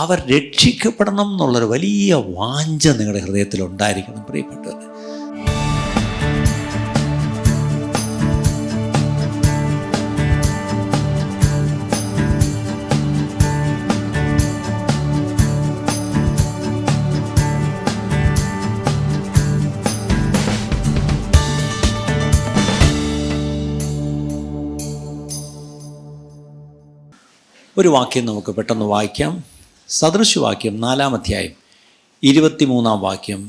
അവർ രക്ഷിക്കപ്പെടണം എന്നുള്ളൊരു വലിയ വാഞ്ച നിങ്ങളുടെ ഹൃദയത്തിൽ ഉണ്ടായിരിക്കണം പ്രിയപ്പെട്ടവർ. ഒരു വാക്യം നമുക്ക് പെട്ടെന്ന് വായിക്കാം. സദൃശവാക്യം 4-ാം അധ്യായം 23-ാം വാക്യം.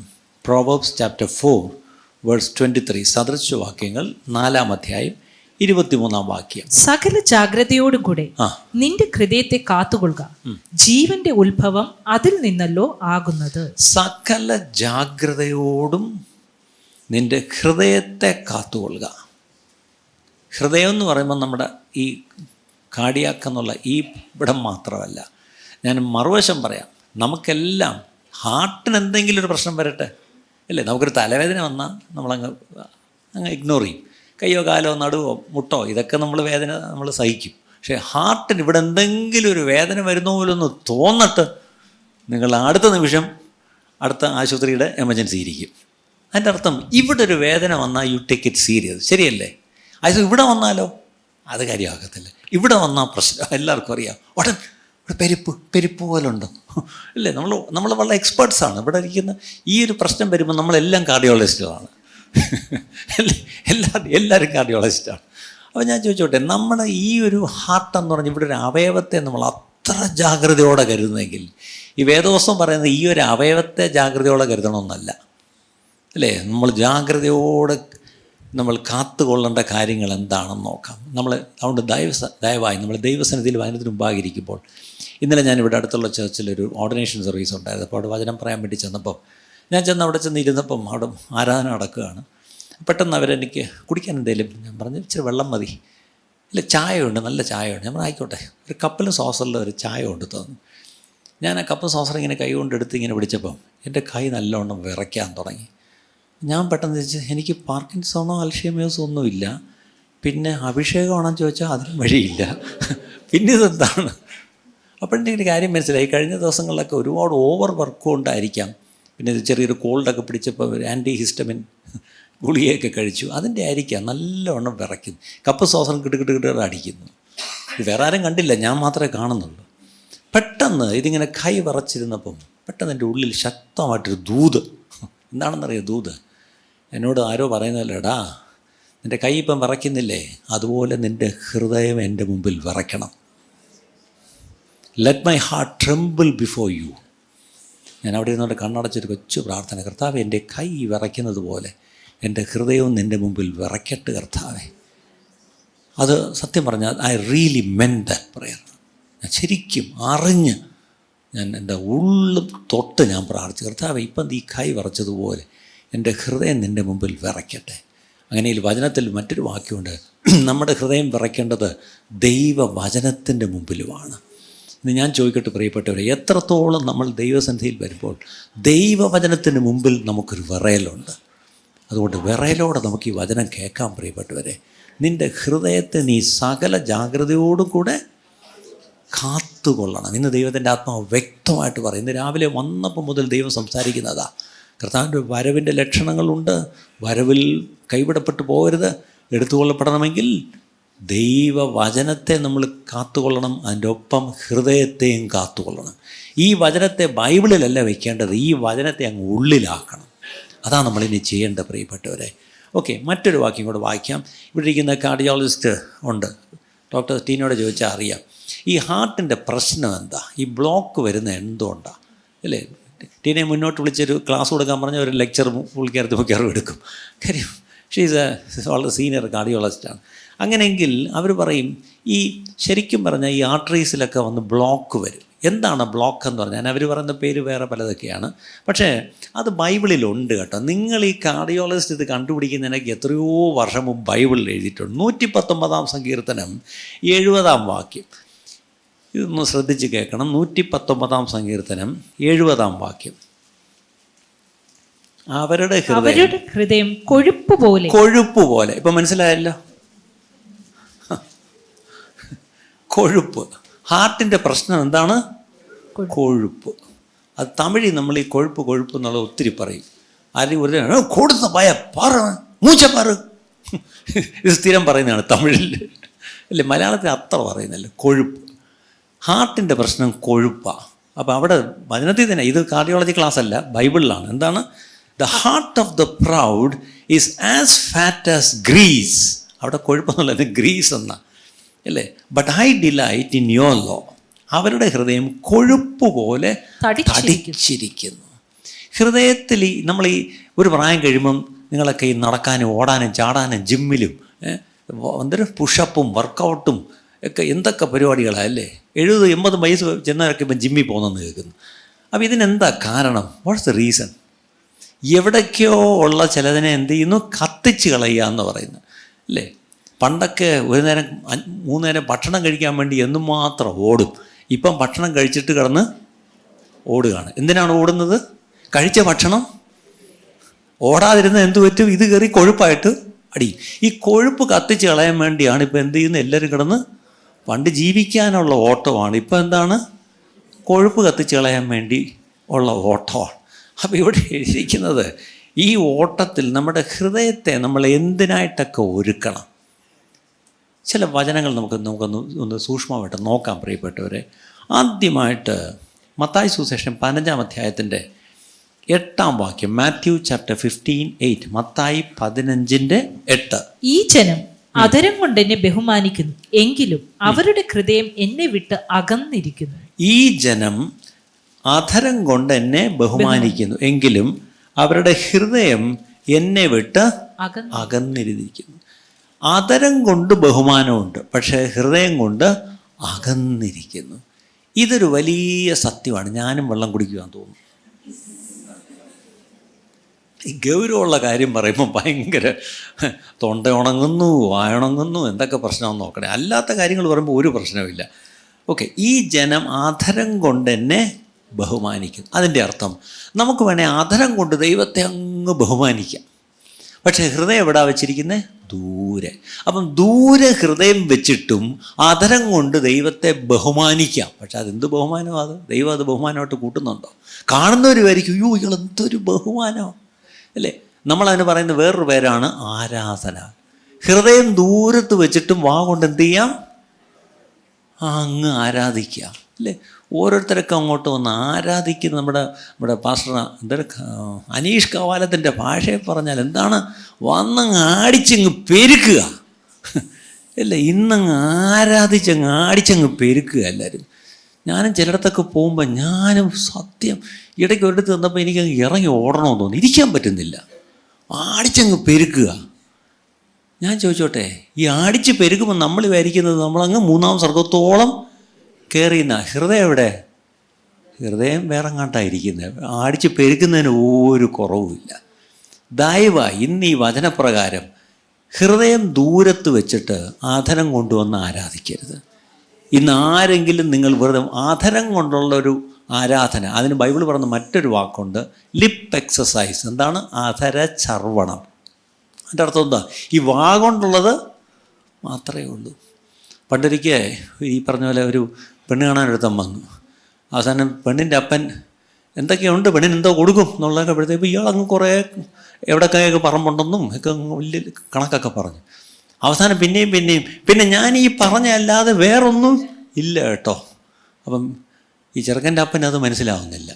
Proverbs chapter 4:23. സദൃശവാക്യങ്ങൾ 4-ാം അധ്യായം 23-ാം വാക്യം. സകല ജാഗ്രതയോടും കൂടെ നിന്റെ ഹൃദയത്തെ കാത്തുകൊള്ളുക, ജീവന്റെ ഉത്ഭവം അതിൽ നിന്നല്ലോ ആകുന്നത്. സകല ജാഗ്രതയോടും നിന്റെ ഹൃദയത്തെ കാത്തുകൊള്ളുക. ഹൃദയം എന്ന് പറയുമ്പോൾ നമ്മുടെ ഈ കാർഡിയാക്കെന്നുള്ള ഈ ഇവിടം മാത്രമല്ല. ഞാൻ മറുവശം പറയാം. നമുക്കെല്ലാം ഹാർട്ടിന് എന്തെങ്കിലും ഒരു പ്രശ്നം വരട്ടെ അല്ലേ, നമുക്കൊരു തലവേദന വന്നാൽ നമ്മളങ്ങ് ഇഗ്നോർ ചെയ്യും. കയ്യോ കാലോ നടുവോ മുട്ടോ ഇതൊക്കെ വേദന നമ്മൾ സഹിക്കും. പക്ഷേ ഹാർട്ടിന് ഇവിടെ എന്തെങ്കിലും ഒരു വേദന വരുന്ന പോലൊന്ന് തോന്നിട്ട് നിങ്ങൾ അടുത്ത നിമിഷം അടുത്ത ആശുപത്രിയുടെ എമർജൻസി ഇരിക്കും. അതിൻ്റെ അർത്ഥം ഇവിടെ ഒരു വേദന വന്നാൽ യു ടേക്ക് ഇറ്റ് സീരിയസ്, ശരിയല്ലേ? അത് ഇവിടെ വന്നാലോ അത് കാര്യമാകത്തില്ല. ഇവിടെ വന്നാൽ പ്രശ്നം എല്ലാവർക്കും അറിയാം. ഉടൻ ഇവിടെ പെരുപ്പ് പോലെ ഉണ്ടോ അല്ലേ? നമ്മൾ വളരെ എക്സ്പേർട്സാണ് ഇവിടെ ഇരിക്കുന്ന. ഈ ഒരു പ്രശ്നം വരുമ്പോൾ നമ്മളെല്ലാം കാർഡിയോളജിസ്റ്റുകളാണ് അല്ലേ? എല്ലാവരും കാർഡിയോളജിസ്റ്റാണ്. അപ്പോൾ ഞാൻ ചോദിച്ചോട്ടെ, നമ്മുടെ ഈ ഒരു ഹാർട്ട് എന്ന് പറഞ്ഞാൽ ഇവിടെ ഒരു അവയവത്തെ നമ്മൾ അത്ര ജാഗ്രതയോടെ കരുതുന്നെങ്കിൽ, ഈ വേദവസ്തം പറയുന്നത് ഈ ഒരു അവയവത്തെ ജാഗ്രതയോടെ കരുതണമെന്നല്ല അല്ലേ? നമ്മൾ ജാഗ്രതയോടെ നമ്മൾ കാത്തുകൊള്ളേണ്ട കാര്യങ്ങൾ എന്താണെന്ന് നോക്കാം. അതുകൊണ്ട് ദയവായി നമ്മൾ ദൈവസന്നിധിയിൽ വചനത്തിന് മുമ്പാകിരിക്കുമ്പോൾ, ഇന്നലെ ഞാനിവിടെ അടുത്തുള്ള ചർച്ചിലൊരു ഓർഡിനേഷൻ സർവീസ് ഉണ്ടായിരുന്നു. അപ്പോൾ അവിടെ വചനം പറയാൻ വേണ്ടി ചെന്നപ്പോൾ ഞാൻ അവിടെ ചെന്നിരുന്നപ്പം അവിടെ ആരാധന നടക്കുകയാണ്. പെട്ടെന്ന് അവരെനിക്ക് കുടിക്കാൻ എന്തെങ്കിലും, ഞാൻ പറഞ്ഞു ഇച്ചിരി വെള്ളം മതി, ഇല്ല ചായ ഉണ്ട്, നല്ല ചായ ഉണ്ട്. ഞാൻ ആയിക്കോട്ടെ, ഒരു കപ്പിലും സോസറിൽ ഒരു ചായ കൊണ്ട് തന്നു. ഞാൻ ആ കപ്പും സോസർ ഇങ്ങനെ കൈ കൊണ്ട് എടുത്ത് ഇങ്ങനെ പിടിച്ചപ്പം എൻ്റെ കൈ നല്ലവണ്ണം വിറയ്ക്കാൻ തുടങ്ങി. ഞാൻ പെട്ടെന്ന് ചോദിച്ചു, എനിക്ക് പാർക്കിൻസോണോ അൽഷൈമേഴ്സോ ഒന്നുമില്ല, പിന്നെ അഭിഷേകമാണെന്ന് ചോദിച്ചാൽ അതിനും വഴിയില്ല, പിന്നെ ഇതെന്താണ്? അപ്പോഴെൻ്റെ ഒരു കാര്യം മനസ്സിലായി. കഴിഞ്ഞ ദിവസങ്ങളിലൊക്കെ ഒരുപാട് ഓവർ വർക്കും ഉണ്ടായിരിക്കാം. പിന്നെ ചെറിയൊരു കോൾഡൊക്കെ പിടിച്ചപ്പോൾ ഒരു ആൻറ്റി ഹിസ്റ്റമിൻ ഗുളികയൊക്കെ കഴിച്ചു, അതിൻ്റെ ആയിരിക്കാം നല്ലവണ്ണം വിറയ്ക്കുന്നു. കപ്പ് സോസറും കിട്ടുകിട്ട് അടിക്കുന്നു. വേറെ ആരും കണ്ടില്ല, ഞാൻ മാത്രമേ കാണുന്നുള്ളൂ. പെട്ടെന്ന് ഇതിങ്ങനെ കൈ വിറച്ചിരുന്നപ്പം പെട്ടെന്ന് എൻ്റെ ഉള്ളിൽ ശക്തമായിട്ടൊരു ദൂത്. എന്താണെന്നറിയാം ദൂത്? എന്നോട് ആരോ പറയുന്നല്ലേടാ, നിൻ്റെ കൈ ഇപ്പം വിറയ്ക്കുന്നില്ലേ, അതുപോലെ നിൻ്റെ ഹൃദയം എൻ്റെ മുമ്പിൽ വിറയ്ക്കണം. Let my heart tremble before you. ഞാൻ അവിടെ ഇരുന്നുകൊണ്ട് കണ്ണടച്ചൊരു കൊച്ചു പ്രാർത്ഥന, കർത്താവേ എൻ്റെ കൈ വിറയ്ക്കുന്നത് പോലെ എൻ്റെ ഹൃദയവും നിൻ്റെ മുമ്പിൽ വിറയ്ക്കട്ട് കർത്താവേ. അത് സത്യം പറഞ്ഞാൽ I really mean that prayer. ഞാൻ ശരിക്കും അറിഞ്ഞ് ഞാൻ എൻ്റെ ഉള്ളും തൊട്ട് ഞാൻ പ്രാർത്ഥിച്ചു, കർത്താവേ ഇപ്പം ഈ കൈ വിറച്ചതുപോലെ എൻ്റെ ഹൃദയം നിൻ്റെ മുമ്പിൽ വിറയ്ക്കട്ടെ. അങ്ങനെ ഈ വചനത്തിൽ മറ്റൊരു വാക്യമുണ്ട്, നമ്മുടെ ഹൃദയം വിറയ്ക്കേണ്ടത് ദൈവവചനത്തിൻ്റെ മുമ്പിലുമാണ്. ഇന്ന് ഞാൻ ചോദിക്കട്ടെ പ്രിയപ്പെട്ടവരെ, എത്രത്തോളം നമ്മൾ ദൈവസന്നിധിയിൽ വരുമ്പോൾ ദൈവവചനത്തിന് മുമ്പിൽ നമുക്കൊരു വിറയലുണ്ട്. അതുകൊണ്ട് വിറയലോടെ നമുക്ക് ഈ വചനം കേൾക്കാം പ്രിയപ്പെട്ടവരെ. നിൻ്റെ ഹൃദയത്തെ നീ സകല ജാഗ്രതയോടും കൂടെ കാത്തുകൊള്ളണം. ഇന്ന് ദൈവത്തിൻ്റെ ആത്മാവ് വ്യക്തമായിട്ട് പറയും. ഇന്ന് രാവിലെ വന്നപ്പോൾ മുതൽ ദൈവം സംസാരിക്കുന്നതാ. കർത്താവിൻ്റെ വരവിൻ്റെ ലക്ഷണങ്ങളുണ്ട്. വരവിൽ കൈവിടപ്പെട്ടു പോകരുത്. എടുത്തുകൊള്ളപ്പെടണമെങ്കിൽ ദൈവവചനത്തെ നമ്മൾ കാത്തുകൊള്ളണം, അതിൻ്റെ ഒപ്പം ഹൃദയത്തെയും കാത്തുകൊള്ളണം. ഈ വചനത്തെ ബൈബിളിലല്ല വെക്കേണ്ടത്, ഈ വചനത്തെ അങ്ങ് ഉള്ളിലാക്കണം. അതാണ് നമ്മളിനി ചെയ്യേണ്ട പ്രിയപ്പെട്ടവരെ. ഓക്കെ, മറ്റൊരു വാക്യം കൂടെ വായിക്കാം. ഇവിടെ ഇരിക്കുന്ന കാർഡിയോളജിസ്റ്റ് ഉണ്ട്, ഡോക്ടർ ടീനോട് ചോദിച്ചാൽ അറിയാം. ഈ ഹാർട്ടിൻ്റെ പ്രശ്നം എന്താ, ഈ ബ്ലോക്ക് വരുന്ന എന്തുകൊണ്ടാണ് അല്ലേ? ടീനെ മുന്നോട്ട് വിളിച്ചൊരു ക്ലാസ് കൊടുക്കാൻ പറഞ്ഞ ഒരു ലെക്ചർ പുള്ളിക്കാരത്ത് എടുക്കും. കാര്യം ഷീസ് വളരെ സീനിയർ കാർഡിയോളജിസ്റ്റാണ്. അങ്ങനെയെങ്കിൽ അവർ പറയും, ഈ ശരിക്കും പറഞ്ഞാൽ ഈ ആർട്ടറീസിലൊക്കെ വന്ന് ബ്ലോക്ക് വരും. എന്താണ് ബ്ലോക്ക് എന്ന് പറഞ്ഞാൽ അവർ പറയുന്ന പേര് വേറെ പലതൊക്കെയാണ്, പക്ഷേ അത് ബൈബിളിലുണ്ട് കേട്ടോ. നിങ്ങൾ ഈ കാർഡിയോളജിസ്റ്റ് ഇത് കണ്ടുപിടിക്കുന്നതിനൊക്കെ എത്രയോ വർഷം മുമ്പ് ബൈബിളിൽ എഴുതിയിട്ടുണ്ട്. 119 സങ്കീർത്തനം 70 വാക്യം. ഇതൊന്ന് ശ്രദ്ധിച്ച് കേൾക്കണം. 119 സങ്കീർത്തനം 70 വാക്യം. അവരുടെ ഹൃദയം കൊഴുപ്പ് പോലെ. ഇപ്പം മനസ്സിലായല്ലോ, കൊഴുപ്പ്. ഹാർട്ടിൻ്റെ പ്രശ്നം എന്താണ്? കൊഴുപ്പ്. അത് തമിഴിൽ നമ്മൾ ഈ കൊഴുപ്പ് കൊഴുപ്പ് എന്നുള്ളത് ഒത്തിരി പറയും. ആരെയും ഒരു കൊടുത്ത പയ പറ മൂച്ചപ്പാറ് ഇത് സ്ഥിരം പറയുന്നതാണ് തമിഴിൽ അല്ലേ. മലയാളത്തിൽ അത്ര പറയുന്നില്ല. കൊഴുപ്പ്, ഹാർട്ടിൻ്റെ പ്രശ്നം കൊഴുപ്പാണ്. അപ്പോൾ അവിടെ വചനത്തിൽ തന്നെ, ഇത് കാർഡിയോളജി ക്ലാസ് അല്ല, ബൈബിളിലാണ്. എന്താണ്? The heart of the proud is as fat as grease. അവിടെ കൊഴുപ്പെന്നുള്ളത് ഗ്രീസ് എന്നാ അല്ലേ. But I delight in your law. അവരുടെ ഹൃദയം കൊഴുപ്പ് പോലെ തടിച്ചിരിക്കുന്നു. ഹൃദയത്തിൽ നമ്മൾ ഈ ഒരു പ്രായം കഴിയുമ്പം നിങ്ങളൊക്കെ ഈ നടക്കാനും ഓടാനും ചാടാനും ജിമ്മിലും എന്തൊരു പുഷപ്പും വർക്കൗട്ടും ഒക്കെ എന്തൊക്കെ പരിപാടികളാണ് അല്ലേ. 70-80 വയസ്സ് ചെന്നവരൊക്കെ ഇപ്പം ജിമ്മിൽ പോകുന്നെന്ന് കേൾക്കുന്നു. അപ്പോൾ ഇതിനെന്താ കാരണം? What's the reason? എവിടേക്കോ ഉള്ള ചിലതിനെ എന്ത് ചെയ്യുന്നു? കത്തിച്ച് കളയുക എന്ന് പറയുന്നത് അല്ലേ. പണ്ടൊക്കെ ഒരു നേരം 3 നേരം ഭക്ഷണം കഴിക്കാൻ വേണ്ടി എന്നും മാത്രം ഓടും. ഇപ്പം ഭക്ഷണം കഴിച്ചിട്ട് കിടന്ന് ഓടുകയാണ്. എന്തിനാണ് ഓടുന്നത്? കഴിച്ച ഭക്ഷണം ഓടാതിരുന്ന എന്ത് പറ്റും? ഇത് കയറി കൊഴുപ്പായിട്ട് അടി. ഈ കൊഴുപ്പ് കത്തിച്ച് കളയാൻ വേണ്ടിയാണ് ഇപ്പം എന്ത് ചെയ്യുന്നത്? എല്ലാവരും കിടന്ന്, പണ്ട് ജീവിക്കാനുള്ള ഓട്ടമാണ്, ഇപ്പം എന്താണ്? കൊഴുപ്പ് കത്തിച്ച് കളയാൻ വേണ്ടി ഉള്ള ഓട്ടമാണ്. അപ്പോൾ ഇവിടെ എഴുതിയിരിക്കുന്നത്, ഈ ഓട്ടത്തിൽ നമ്മുടെ ഹൃദയത്തെ നമ്മൾ എന്തിനായിട്ടൊക്കെ ഒരുക്കണം. ചില വചനങ്ങൾ നമുക്കൊന്ന് സൂക്ഷ്മമായിട്ട് നോക്കാം പ്രിയപ്പെട്ടവരെ. ആദ്യമായിട്ട് മത്തായി സുവിശേഷം 15-ാം അധ്യായത്തിൻ്റെ 8-ാം വാക്യം, മാത്യു ചാപ്റ്റർ 15:8. മത്തായി 15:8. ഈ ജനം അധരം കൊണ്ട് എന്നെ ബഹുമാനിക്കുന്നു, എങ്കിലും അവരുടെ ഹൃദയം എന്നെ വിട്ട് അകന്നിരിക്കുന്നു. ഈ ജനം അധരം കൊണ്ട് എന്നെ ബഹുമാനിക്കുന്നു, എങ്കിലും അവരുടെ ഹൃദയം എന്നെ വിട്ട് അകന്നിരിക്കുന്നു. അധരം കൊണ്ട് ബഹുമാനമുണ്ട്, പക്ഷേ ഹൃദയം കൊണ്ട് അകന്നിരിക്കുന്നു. ഇതൊരു വലിയ സത്യമാണ്. ഞാനും വെള്ളം കുടിക്കുവാൻ തോന്നുന്നു. ഈ ഗൗരവമുള്ള കാര്യം പറയുമ്പോൾ ഭയങ്കര തൊണ്ട ഉണങ്ങുന്നു, വായുണങ്ങുന്നു, എന്തൊക്കെ പ്രശ്നമെന്ന് നോക്കണേ. അല്ലാത്ത കാര്യങ്ങൾ പറയുമ്പോൾ ഒരു പ്രശ്നമില്ല. ഓക്കെ, ഈ ജനം അധരം കൊണ്ട് എന്നെ ബഹുമാനിക്കും. അതിൻ്റെ അർത്ഥം നമുക്ക് വേണേൽ അധരം കൊണ്ട് ദൈവത്തെ അങ്ങ് ബഹുമാനിക്കാം, പക്ഷേ ഹൃദയം എവിടെ വെച്ചിരിക്കുന്നത്? ദൂരെ. അപ്പം ദൂരെ ഹൃദയം വെച്ചിട്ടും അധരം കൊണ്ട് ദൈവത്തെ ബഹുമാനിക്കാം. പക്ഷെ അതെന്ത് ബഹുമാനമോ? അത് ദൈവം അത് ബഹുമാനമായിട്ട് കൂട്ടുന്നുണ്ടോ? കാണുന്നവർ വരിക്കും, അയ്യോ ഇയാൾ എന്തൊരു ബഹുമാനമോ അല്ലേ. നമ്മളതിന് പറയുന്ന വേറൊരു പേരാണ് ആരാധന. ഹൃദയം ദൂരത്ത് വെച്ചിട്ടും വാ കൊണ്ട് എന്ത് ചെയ്യാം? അങ്ങ് ആരാധിക്കാം അല്ലേ. ഓരോരുത്തരൊക്കെ അങ്ങോട്ട് വന്ന് ആരാധിക്കുന്ന നമ്മുടെ പാസ്റ്റർ അനീഷ് കവാലത്തിൻ്റെ ഭാഷയെ പറഞ്ഞാൽ എന്താണ്? വന്നങ്ങ് ആടിച്ചങ്ങ് പെരുക്കുക അല്ലേ. ഇന്നങ്ങ് ആടിച്ചങ്ങ് പെരുക്കുക എല്ലാവരും. ഞാനും ചിലയിടത്തൊക്കെ പോകുമ്പോൾ ഞാനും സത്യം ഇടയ്ക്ക് ഒരിടത്ത് വന്നപ്പോൾ എനിക്കങ്ങ് ഇറങ്ങി ഓടണമെന്ന് തോന്നി, ഇരിക്കാൻ പറ്റുന്നില്ല. ആടിച്ചങ്ങ് പെരുക്കുക. ഞാൻ ചോദിച്ചോട്ടെ, ഈ ആടിച്ച് പെരുക്കുമ്പോൾ നമ്മൾ വിചാരിക്കുന്നത് നമ്മളങ്ങ് 3-ാം സ്വർഗത്തോളം കയറിയുന്ന. ഹൃദയം എവിടെ? ഹൃദയം വേറെ കണ്ടായിരിക്കുന്നത്. ആടിച്ച് പെരുക്കുന്നതിന് ഒരു കുറവുമില്ല. ദയവായി ഇന്ന് ഈ വചനപ്രകാരം ഹൃദയം ദൂരത്ത് വെച്ചിട്ട് ആധരം കൊണ്ടുവന്ന് ആരാധിക്കരുത്. ഇന്ന് ആരെങ്കിലും നിങ്ങൾ വെറുതെ ആധരം കൊണ്ടുള്ളൊരു ആരാധന, അതിന് ബൈബിൾ പറയുന്ന മറ്റൊരു വാക്കുണ്ട്, ലിപ്പ് എക്സസൈസ്. എന്താണ്? അധര ചർവണം. അതിൻ്റെ അർത്ഥം എന്താ? ഈ വാ കൊണ്ടുള്ളത് മാത്രമേ ഉള്ളൂ. പണ്ടൊരിക്കൽ ഈ പറഞ്ഞ പോലെ ഒരു പെണ്ണ് കാണാനൊരുത്തം വന്നു. അവസാനം പെണ്ണിൻ്റെ അപ്പൻ എന്തൊക്കെയുണ്ട്, പെണ്ണിന് എന്തോ കൊടുക്കും എന്നുള്ളതൊക്കെ അപ്പോഴത്തേക്ക് ഇയാളങ്ങ് കുറേ എവിടെയൊക്കെ പറമ്പുണ്ടെന്നും ഒക്കെ വലിയ കണക്കൊക്കെ പറഞ്ഞു. അവസാനം പിന്നെ ഞാൻ ഈ പറഞ്ഞല്ലാതെ വേറൊന്നും ഇല്ല കേട്ടോ. അപ്പം ഈ ചെറുക്കൻ്റെ അപ്പന് അത് മനസ്സിലാവുന്നില്ല.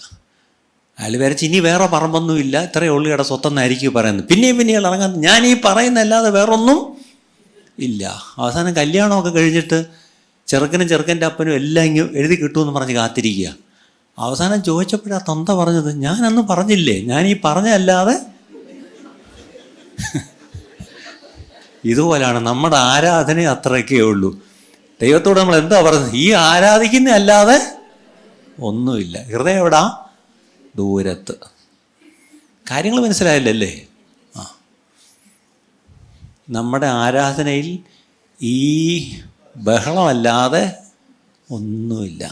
അയാൾ വിചാരിച്ച് ഇനി വേറെ പറമ്പൊന്നും ഇല്ല, ഇത്രയേ ഉള്ളൂ ഇട സ്വത്തെന്നായിരിക്കും പറയുന്നത്. പിന്നെയും ഇറങ്ങാൻ ഞാൻ ഈ പറയുന്നല്ലാതെ വേറൊന്നും ഇല്ല. അവസാനം കല്യാണമൊക്കെ കഴിഞ്ഞിട്ട് ചെറുക്കനും ചെറുക്കൻ്റെ അപ്പനും എല്ലാം ഇങ്ങ് എഴുതി കിട്ടുമെന്ന് പറഞ്ഞ് കാത്തിരിക്കുക. അവസാനം ചോദിച്ചപ്പോഴാണ് തന്ത പറഞ്ഞത്, ഞാനന്ന് പറഞ്ഞില്ലേ, ഞാൻ ഈ പറഞ്ഞല്ലാതെ. ഇതുപോലെയാണ് നമ്മുടെ ആരാധന, അത്രയൊക്കെ ഉള്ളൂ. ദൈവത്തോട് നമ്മൾ എന്താ പറയുന്നത്? ഈ ആരാധിക്കുന്ന അല്ലാതെ ഒന്നുമില്ല. ഹൃദയം എവിടാ? ദൂരത്ത്. കാര്യങ്ങൾ മനസ്സിലായില്ലല്ലേ? ആ, നമ്മുടെ ആരാധനയിൽ ഈ ബഹളമല്ലാതെ ഒന്നുമില്ല.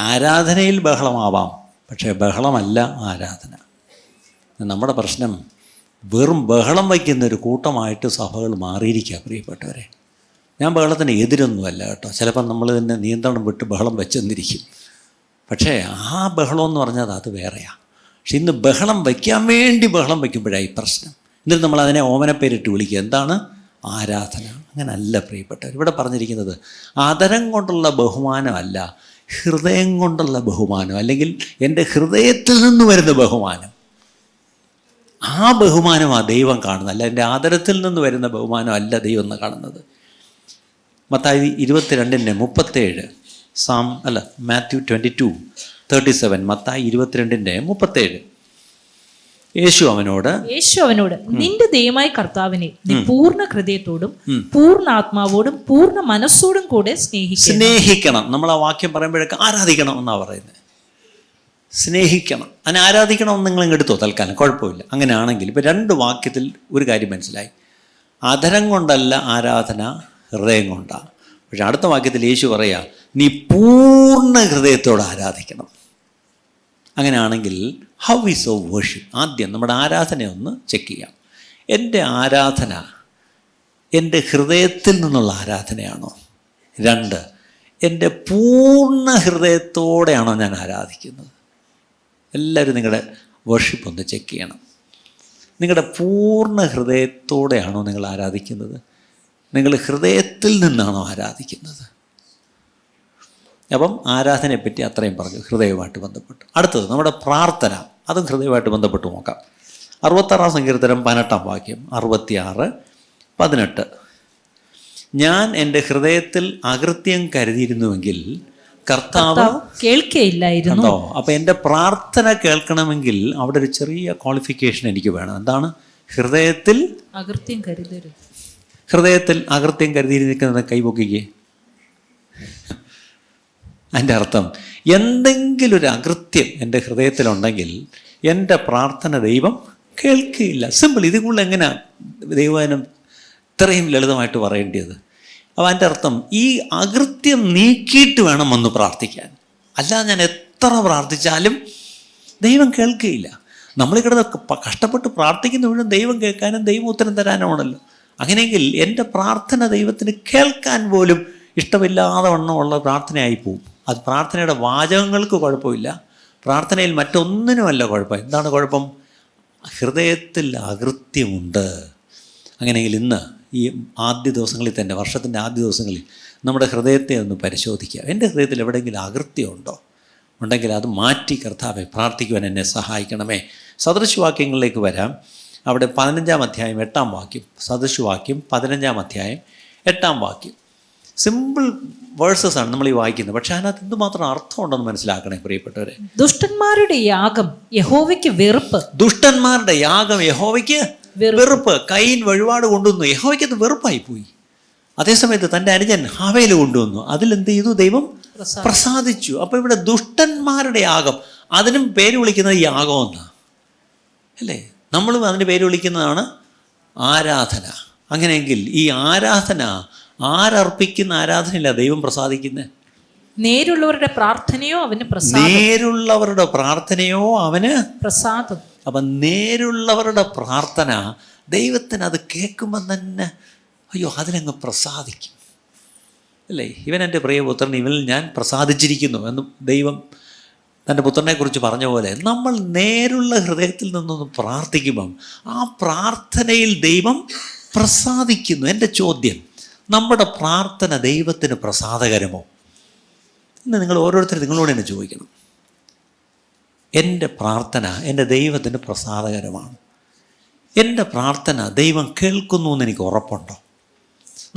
ആരാധനയിൽ ബഹളമാവാം, പക്ഷേ ബഹളമല്ല ആരാധന. നമ്മുടെ പ്രശ്നം വെറും ബഹളം വയ്ക്കുന്നൊരു കൂട്ടമായിട്ട് സഭകൾ മാറിയിരിക്കുക പ്രിയപ്പെട്ടവരെ. ഞാൻ ബഹളത്തിന് എതിരൊന്നുമല്ല കേട്ടോ. ചിലപ്പോൾ നമ്മൾ തന്നെ നിയന്ത്രണം വിട്ട് ബഹളം വെച്ചെന്നിരിക്കും. പക്ഷേ ആ ബഹളം എന്ന് പറഞ്ഞാൽ അത് വേറെയാണ്. പക്ഷെ ഇന്ന് ബഹളം വയ്ക്കാൻ വേണ്ടി ബഹളം വയ്ക്കുമ്പോഴായി പ്രശ്നം. എന്നിട്ട് നമ്മളതിനെ ഓമനപ്പേരിട്ട് വിളിക്കുക. എന്താണ്? ആരാധന. അങ്ങനല്ല പ്രിയപ്പെട്ടവർ. ഇവിടെ പറഞ്ഞിരിക്കുന്നത് ആദരം കൊണ്ടുള്ള ബഹുമാനമല്ല, ഹൃദയം കൊണ്ടുള്ള ബഹുമാനം, അല്ലെങ്കിൽ എൻ്റെ ഹൃദയത്തിൽ നിന്ന് വരുന്ന ബഹുമാനം. ആ ബഹുമാനമാണ് ദൈവം കാണുന്നത്, അല്ല എൻ്റെ ആദരത്തിൽ നിന്ന് വരുന്ന ബഹുമാനം അല്ല ദൈവം എന്ന് കാണുന്നത്. മത്തായി 22:37, മാത്യു 22:37, മത്തായി 22:37. യേശു അവനോട് നിന്റെ ദൈവമായ കർത്താവിനെ നീ പൂർണ്ണ ഹൃദയത്തോടും പൂർണ്ണ ആത്മാവോടും പൂർണ്ണ മനസ്സോടും കൂടെ സ്നേഹിക്കണം. നമ്മൾ ആ വാക്യം പറയുമ്പോഴൊക്കെ ആരാധിക്കണം എന്നാണ് പറയുന്നത്. സ്നേഹിക്കണം, അതിനെ ആരാധിക്കണം എന്ന് നിങ്ങൾ എടുത്തോ തൽക്കാലം, കുഴപ്പമില്ല. അങ്ങനെയാണെങ്കിൽ ഇപ്പം 2 വാക്യത്തിൽ ഒരു കാര്യം മനസ്സിലായി. അധരം കൊണ്ടല്ല ആരാധന, ഹൃദയം കൊണ്ടാണ്. പക്ഷെ അടുത്ത വാക്യത്തിൽ യേശു പറയാ നീ പൂർണ്ണ ഹൃദയത്തോടെ ആരാധിക്കണം. അങ്ങനെയാണെങ്കിൽ ഹൗ ഈസ് ഓഫ് വർഷിപ്പ്? ആദ്യം നമ്മുടെ ആരാധനയൊന്ന് ചെക്ക് ചെയ്യാം. എൻ്റെ ആരാധന എൻ്റെ ഹൃദയത്തിൽ നിന്നുള്ള ആരാധനയാണോ? 2, എൻ്റെ പൂർണ്ണ ഹൃദയത്തോടെയാണോ ഞാൻ ആരാധിക്കുന്നത്? എല്ലാവരും നിങ്ങളുടെ വർഷിപ്പ് ഒന്ന് ചെക്ക് ചെയ്യണം. നിങ്ങളുടെ പൂർണ്ണ ഹൃദയത്തോടെയാണോ നിങ്ങൾ ആരാധിക്കുന്നത്? നിങ്ങൾ ഹൃദയത്തിൽ നിന്നാണോ ആരാധിക്കുന്നത്? അപ്പം ആരാധനയെപ്പറ്റി അത്രയും പറഞ്ഞു, ഹൃദയവുമായിട്ട് ബന്ധപ്പെട്ട്. അടുത്തത് നമ്മുടെ പ്രാർത്ഥന, അതും ഹൃദയവുമായിട്ട് ബന്ധപ്പെട്ട് നോക്കാം. 66 സങ്കീർത്തനം 18 വാക്യം, 66:18. ഞാൻ എൻ്റെ ഹൃദയത്തിൽ അകൃത്യം കരുതിയിരുന്നുവെങ്കിൽ കർത്താവ് കേൾക്കുകയില്ലായിരുന്നു. കണ്ടോ? അപ്പം എൻ്റെ പ്രാർത്ഥന കേൾക്കണമെങ്കിൽ അവിടെ ഒരു ചെറിയ ക്വാളിഫിക്കേഷൻ എനിക്ക് വേണം. എന്താണ്? ഹൃദയത്തിൽ അകൃത്യം കരുതരുത്. ഹൃദയത്തിൽ അകൃത്യം കരുതിയിരിക്കുന്നത് കൈപൊക്കിക്കേ. അതിൻ്റെ അർത്ഥം എന്തെങ്കിലും ഒരു അകൃത്യം എൻ്റെ ഹൃദയത്തിലുണ്ടെങ്കിൽ എൻ്റെ പ്രാർത്ഥന ദൈവം കേൾക്കുകയില്ല. സിമ്പിൾ. ഇതിൽ കൂടുതൽ എങ്ങനെയാണ് ദൈവവചനം ഇത്രയും ലളിതമായിട്ട് പറയേണ്ടത്? അപ്പോൾ അതിൻ്റെ അർത്ഥം ഈ അകൃത്യം നീക്കിയിട്ട് വേണം ഒന്ന് പ്രാർത്ഥിക്കാൻ. അല്ലാതെ ഞാൻ എത്ര പ്രാർത്ഥിച്ചാലും ദൈവം കേൾക്കുകയില്ല. നമ്മൾ കിടന്ന് കഷ്ടപ്പെട്ട് പ്രാർത്ഥിക്കുന്ന മുഴുവൻ ദൈവം കേൾക്കാനും ദൈവം ഉത്തരം തരാനുമാണല്ലോ. അങ്ങനെയെങ്കിൽ എൻ്റെ പ്രാർത്ഥന ദൈവത്തിന് കേൾക്കാൻ പോലും ഇഷ്ടമില്ലാതെ വണ്ണമുള്ള പ്രാർത്ഥനയായി പോവും. അത് പ്രാർത്ഥനയുടെ വാചകങ്ങൾക്ക് കുഴപ്പമില്ല, പ്രാർത്ഥനയിൽ മറ്റൊന്നിനുമല്ല കുഴപ്പം. എന്താണ് കുഴപ്പം? ഹൃദയത്തിൽ അകൃത്യമുണ്ട്. അങ്ങനെയെങ്കിൽ ഇന്ന് ഈ ആദ്യ ദിവസങ്ങളിൽ തന്നെ, വർഷത്തിൻ്റെ ആദ്യ ദിവസങ്ങളിൽ നമ്മുടെ ഹൃദയത്തെ ഒന്ന് പരിശോധിക്കുക. എൻ്റെ ഹൃദയത്തിൽ എവിടെയെങ്കിലും അകൃത്യമുണ്ടോ? ഉണ്ടെങ്കിൽ അത് മാറ്റി കർത്താവെ പ്രാർത്ഥിക്കുവാൻ എന്നെ സഹായിക്കണമേ. സദൃശവാക്യങ്ങളിലേക്ക് വരാം. അവിടെ 15-ാം അധ്യായം 8-ാം വാക്യം. സദൃശവാക്യം 15-ാം അധ്യായം 8-ാം വാക്യം. സിമ്പിൾ വേഴ്സസ് ആണ് നമ്മൾ ഈ വായിക്കുന്നത്, പക്ഷെ അതിനകത്ത് എന്തുമാത്രം അർത്ഥമുണ്ടെന്ന് മനസ്സിലാക്കണേ പ്രിയപ്പെട്ടവരെ. ദുഷ്ടന്മാരുടെ യാഗം യഹോവയ്ക്ക് വെറുപ്പ്. ദുഷ്ടന്മാരുടെ യാഗം യഹോവയ്ക്ക് വെറുപ്പ്. കയീൻ വഴിപാട് കൊണ്ടുവന്നു, യഹോവയ്ക്ക് അത് വെറുപ്പായി പോയി. അതേസമയത്ത് തൻ്റെ അനുജൻ ഹാവേൽ കൊണ്ടുവന്നു, അതിലെന്ത് ചെയ്തു? ദൈവം പ്രസാദിച്ചു. അപ്പോൾ ഇവിടെ ദുഷ്ടന്മാരുടെ യാഗം, അതിനും പേര് വിളിക്കുന്നത് യാഗമെന്നാണ് അല്ലേ? നമ്മളും അതിന് പേര് വിളിക്കുന്നതാണ് ആരാധന. അങ്ങനെയെങ്കിൽ ഈ ആരാധന ആരർപ്പിക്കുന്ന ആരാധനയില്ല ദൈവം പ്രസാദിക്കുന്നത്. നേരുള്ളവരുടെ പ്രാർത്ഥനയോ അവന് നേരുള്ളവരുടെ പ്രാർത്ഥനയോ അവന് പ്രസാദം. അപ്പം നേരുള്ളവരുടെ പ്രാർത്ഥന ദൈവത്തിന് അത് കേൾക്കുമ്പം തന്നെ അയ്യോ അതിനങ്ങ് പ്രസാദിക്കും അല്ലേ? ഇവൻ എൻ്റെ പ്രിയപുത്രൻ, ഇവനിൽ ഞാൻ പ്രസാദിച്ചിരിക്കുന്നു എന്ന് ദൈവം തൻ്റെ പുത്രനെക്കുറിച്ച് പറഞ്ഞ പോലെ നമ്മൾ നേരുള്ള ഹൃദയത്തിൽ നിന്നൊന്ന് പ്രാർത്ഥിക്കുമ്പം ആ പ്രാർത്ഥനയിൽ ദൈവം പ്രസാദിക്കുന്നു. എൻ്റെ ചോദ്യം, നമ്മുടെ പ്രാർത്ഥന ദൈവത്തിന് പ്രസാദകരമോ? ഇന്ന് നിങ്ങൾ ഓരോരുത്തരും നിങ്ങളോട് തന്നെ ചോദിക്കണം. എൻ്റെ പ്രാർത്ഥന എൻ്റെ ദൈവത്തിന് പ്രസാദകരമാണ്? എൻ്റെ പ്രാർത്ഥന ദൈവം കേൾക്കുന്നു എന്ന് എനിക്ക് ഉറപ്പുണ്ടോ?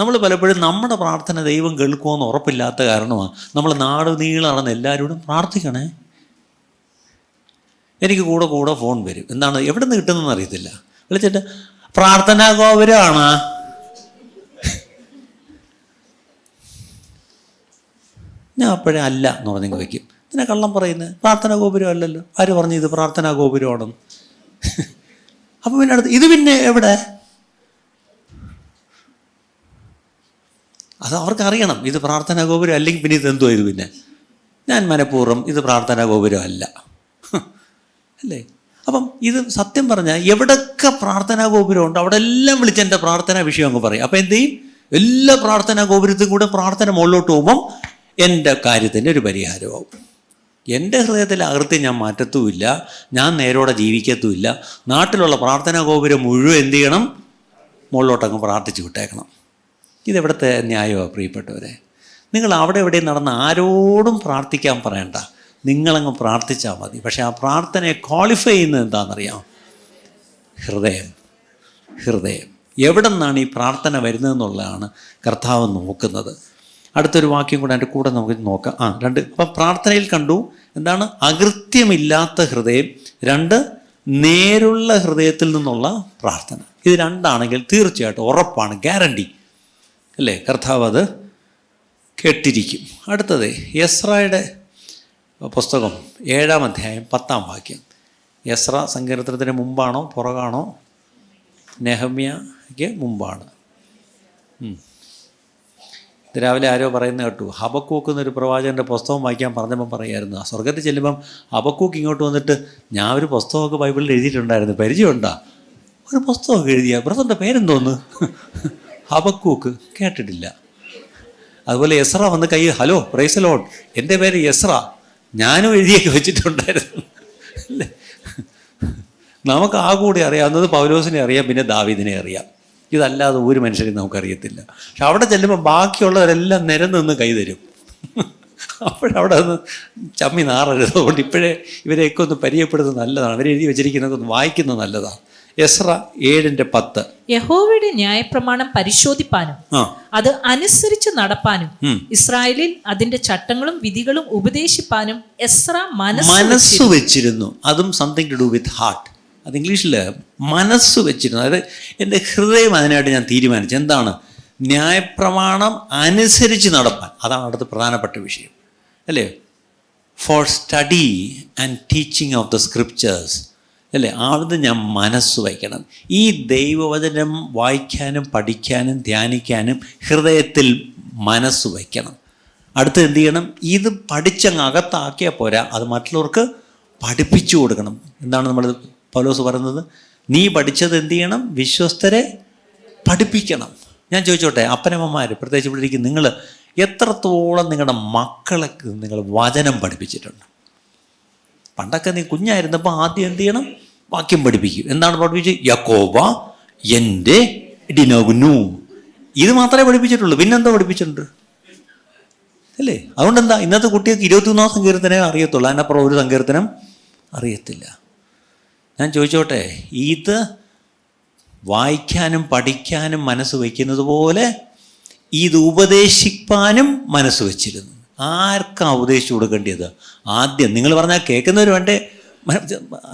നമ്മൾ പലപ്പോഴും നമ്മുടെ പ്രാർത്ഥന ദൈവം കേൾക്കുമെന്ന് ഉറപ്പില്ലാത്ത കാരണമാണ് നമ്മൾ നാട് നീളാണെന്ന് എല്ലാവരോടും പ്രാർത്ഥിക്കണേ. എനിക്ക് കൂടെ കൂടെ ഫോൺ വരും. എന്താണ്, എവിടെ നിന്ന് കിട്ടുന്നതെന്ന് അറിയത്തില്ല. വിളിച്ചിട്ട് പ്രാർത്ഥനാ ഗോപുരമാണ്, ഞാൻ അപ്പോഴേ അല്ല എന്ന് പറഞ്ഞെങ്കിൽ വയ്ക്കും. ഇതിനെ കള്ളം പറയുന്നത് പ്രാർത്ഥനാ ഗോപുരം അല്ലല്ലോ. ആര് പറഞ്ഞു ഇത് പ്രാർത്ഥനാ ഗോപുരമാണെന്ന്? അപ്പോൾ പിന്നെ അടുത്ത് ഇത് പിന്നെ എവിടെ? അത് അവർക്കറിയണം ഇത് പ്രാർത്ഥനാ ഗോപുരം അല്ലെങ്കിൽ പിന്നെ ഇത് എന്തോ ഇത് പിന്നെ ഞാൻ മനഃപൂർവ്വം ഇത് പ്രാർത്ഥനാ ഗോപുരം അല്ല അല്ലേ? അപ്പം ഇത് സത്യം പറഞ്ഞാൽ എവിടെയൊക്കെ പ്രാർത്ഥനാ ഗോപുരം ഉണ്ട് അവിടെ എല്ലാം വിളിച്ച് എൻ്റെ പ്രാർത്ഥനാ വിഷയം അങ്ങ് പറയും. അപ്പം എന്ത് ചെയ്യും? എല്ലാ പ്രാർത്ഥനാ ഗോപുരത്തും കൂടെ പ്രാർത്ഥന മുകളിലോട്ട് പോകുമ്പം എൻ്റെ കാര്യത്തിൻ്റെ ഒരു പരിഹാരമാവും. എൻ്റെ ഹൃദയത്തിലെ അകൃത്യം ഞാൻ മാറ്റത്തുമില്ല, ഞാൻ നേരോടെ ജീവിക്കത്തുമില്ല. നാട്ടിലുള്ള പ്രാർത്ഥനാ ഗോപുരം മുഴുവൻ എന്ത് ചെയ്യണം? മുകളിലോട്ടങ്ങ് പ്രാർത്ഥിച്ച് വിട്ടേക്കണം. ഇതെവിടുത്തെ ന്യായമാണ് പ്രിയപ്പെട്ടവരെ? നിങ്ങൾ അവിടെ എവിടെയും നടന്ന് ആരോടും പ്രാർത്ഥിക്കാൻ പറയണ്ട, നിങ്ങളങ്ങ് പ്രാർത്ഥിച്ചാൽ മതി. പക്ഷേ ആ പ്രാർത്ഥനയെ ക്വാളിഫൈ ചെയ്യുന്നത് എന്താണെന്നറിയാം? ഹൃദയം എവിടെ നിന്നാണ് ഈ പ്രാർത്ഥന വരുന്നതെന്നുള്ളതാണ് കർത്താവ് നോക്കുന്നത്. അടുത്തൊരു വാക്യം കൂടെ അതിൻ്റെ കൂടെ നമുക്ക് നോക്കാം. അപ്പം പ്രാർത്ഥനയിൽ കണ്ടു എന്താണ്? അകൃത്യമില്ലാത്ത ഹൃദയം. 2, നേരുള്ള ഹൃദയത്തിൽ നിന്നുള്ള പ്രാർത്ഥന. ഇത് രണ്ടാണെങ്കിൽ തീർച്ചയായിട്ടും ഉറപ്പാണ്, ഗ്യാരണ്ടി അല്ലേ? കർത്താവ് അത് കേട്ടിരിക്കും. അടുത്തത് എസ്രായുടെ പുസ്തകം 7-ാം അധ്യായം 10-ാം വാക്യം. എസ്ര സങ്കീർത്തനത്തിന് മുമ്പാണോ പുറകാണോ? നെഹമ്യയ്ക്ക് മുമ്പാണ്. ഇത് രാവിലെ ആരോ പറയുന്നത് കേട്ടു, ഹബക്കൂക്ക് എന്നൊരു പ്രവാചകൻ്റെ പുസ്തകം വായിക്കാൻ പറഞ്ഞപ്പം പറയായിരുന്നു, ആ സ്വർഗത്തിൽ ചെല്ലുമ്പം ഹബക്കൂക്ക് ഇങ്ങോട്ട് വന്നിട്ട് ഞാൻ ഒരു പുസ്തകമൊക്കെ ബൈബിളിൽ എഴുതിയിട്ടുണ്ടായിരുന്നു, പരിചയമുണ്ടോ? ഒരു പുസ്തകമൊക്കെ എഴുതിയ ബ്രദറിൻ്റെ പേരെന്തോന്ന്? ഹബക്കൂക്ക്. കേട്ടിട്ടില്ല. അതുപോലെ എസ്ര വന്ന് ഹലോ പ്രൈസ് ദി ലോർഡ്, എൻ്റെ പേര് എസ്ര, ഞാനും എഴുതിയൊക്കെ വെച്ചിട്ടുണ്ടായിരുന്നു അല്ലേ? നമുക്ക് ആ കൂടി അറിയാവുന്നത് പൗലോസിനെ അറിയാം, പിന്നെ ദാവീദിനെ അറിയാം. ഇതല്ലാതെ ഒരു മനുഷ്യരെയും നമുക്കറിയത്തില്ല. പക്ഷെ അവിടെ ചെല്ലുമ്പോൾ ബാക്കിയുള്ളവരെല്ലാം നിരന്ന് കൈതരും. അപ്പോഴവിടെ ഒന്ന് ചമ്മി നാറരുത്. അതുകൊണ്ട് ഇപ്പോഴേ ഇവരെയൊക്കെ ഒന്ന് പരിചയപ്പെടുന്നത് നല്ലതാണ്. അവരെഴുതി വെച്ചിരിക്കുന്നതൊക്കെ ഒന്ന് വായിക്കുന്നത് നല്ലതാണ്. എസ്ര 7:10. യഹോവയുടെ ന്യായപ്രമാണം പരിശോധിപ്പാനും അത് അനുസരിച്ച് നടപ്പാനും ഇസ്രായേലിൽ അതിന്റെ ചട്ടങ്ങളും വിധികളും ഉപദേശിപ്പാനും എസ്ര മനസ്സ് വെച്ചിരുന്നു. അതും something to do with heart. അത് ഇംഗ്ലീഷിൽ മനസ്സ് വെച്ചിരുന്നു. അതായത് എൻ്റെ ഹൃദയം അതിനായിട്ട് ഞാൻ തീരുമാനിച്ചു. എന്താണ്? ന്യായപ്രമാണം അനുസരിച്ച് നടപ്പാൻ. അതാണ് അടുത്ത പ്രധാനപ്പെട്ട വിഷയം അല്ലേ? For study and teaching of the scriptures അല്ലേ? അത് ഞാൻ മനസ്സ് വയ്ക്കണം. ഈ ദൈവവചനം വായിക്കാനും പഠിക്കാനും ധ്യാനിക്കാനും ഹൃദയത്തിൽ മനസ്സ് വയ്ക്കണം. അടുത്ത് എന്ത് ചെയ്യണം? ഇത് പഠിച്ചങ്ങ് അകത്താക്കിയാൽ പോരാ, അത് മറ്റുള്ളവർക്ക് പഠിപ്പിച്ചു കൊടുക്കണം. എന്താണ് നമ്മൾ പൗലോസ് പറയുന്നത്? നീ പഠിച്ചത് എന്ത് ചെയ്യണം? വിശ്വസ്തരെ പഠിപ്പിക്കണം. ഞാൻ ചോദിച്ചോട്ടെ, അപ്പനമ്മമാർ പ്രത്യേകിച്ച് ഇവിടെ ഇരിക്കും, നിങ്ങൾ എത്രത്തോളം നിങ്ങളുടെ മക്കളെ നിങ്ങൾ വചനം പഠിപ്പിച്ചിട്ടുണ്ട്? പണ്ടൊക്കെ നീ കുഞ്ഞായിരുന്നപ്പോൾ ആദ്യം എന്ത് ചെയ്യണം? വാക്യം പഠിപ്പിക്കും. എന്താണ് പഠിപ്പിച്ചത്? യാക്കോബ എൻ്റെ ഇടിനകുന്നു. ഇത് മാത്രമേ പഠിപ്പിച്ചിട്ടുള്ളൂ. പിന്നെന്താ പഠിപ്പിച്ചിട്ടുണ്ട് അല്ലേ? അതുകൊണ്ട് എന്താ ഇന്നത്തെ കുട്ടികൾക്ക് 23-ാം സങ്കീർത്തനം അറിയത്തുള്ളൂ, അതിനപ്പുറം ഒരു സങ്കീർത്തനം അറിയത്തില്ല. ഞാൻ ചോദിച്ചോട്ടെ, ഇത് വായിക്കാനും പഠിക്കാനും മനസ്സ് വയ്ക്കുന്നത് പോലെ ഇത് ഉപദേശിപ്പാനും മനസ്സ് വച്ചിരുന്നു. ആർക്കാണ് ഉപദേശിച്ചു കൊടുക്കേണ്ടത്? ആദ്യം നിങ്ങൾ പറഞ്ഞാൽ കേൾക്കുന്നവർ വേണ്ടേ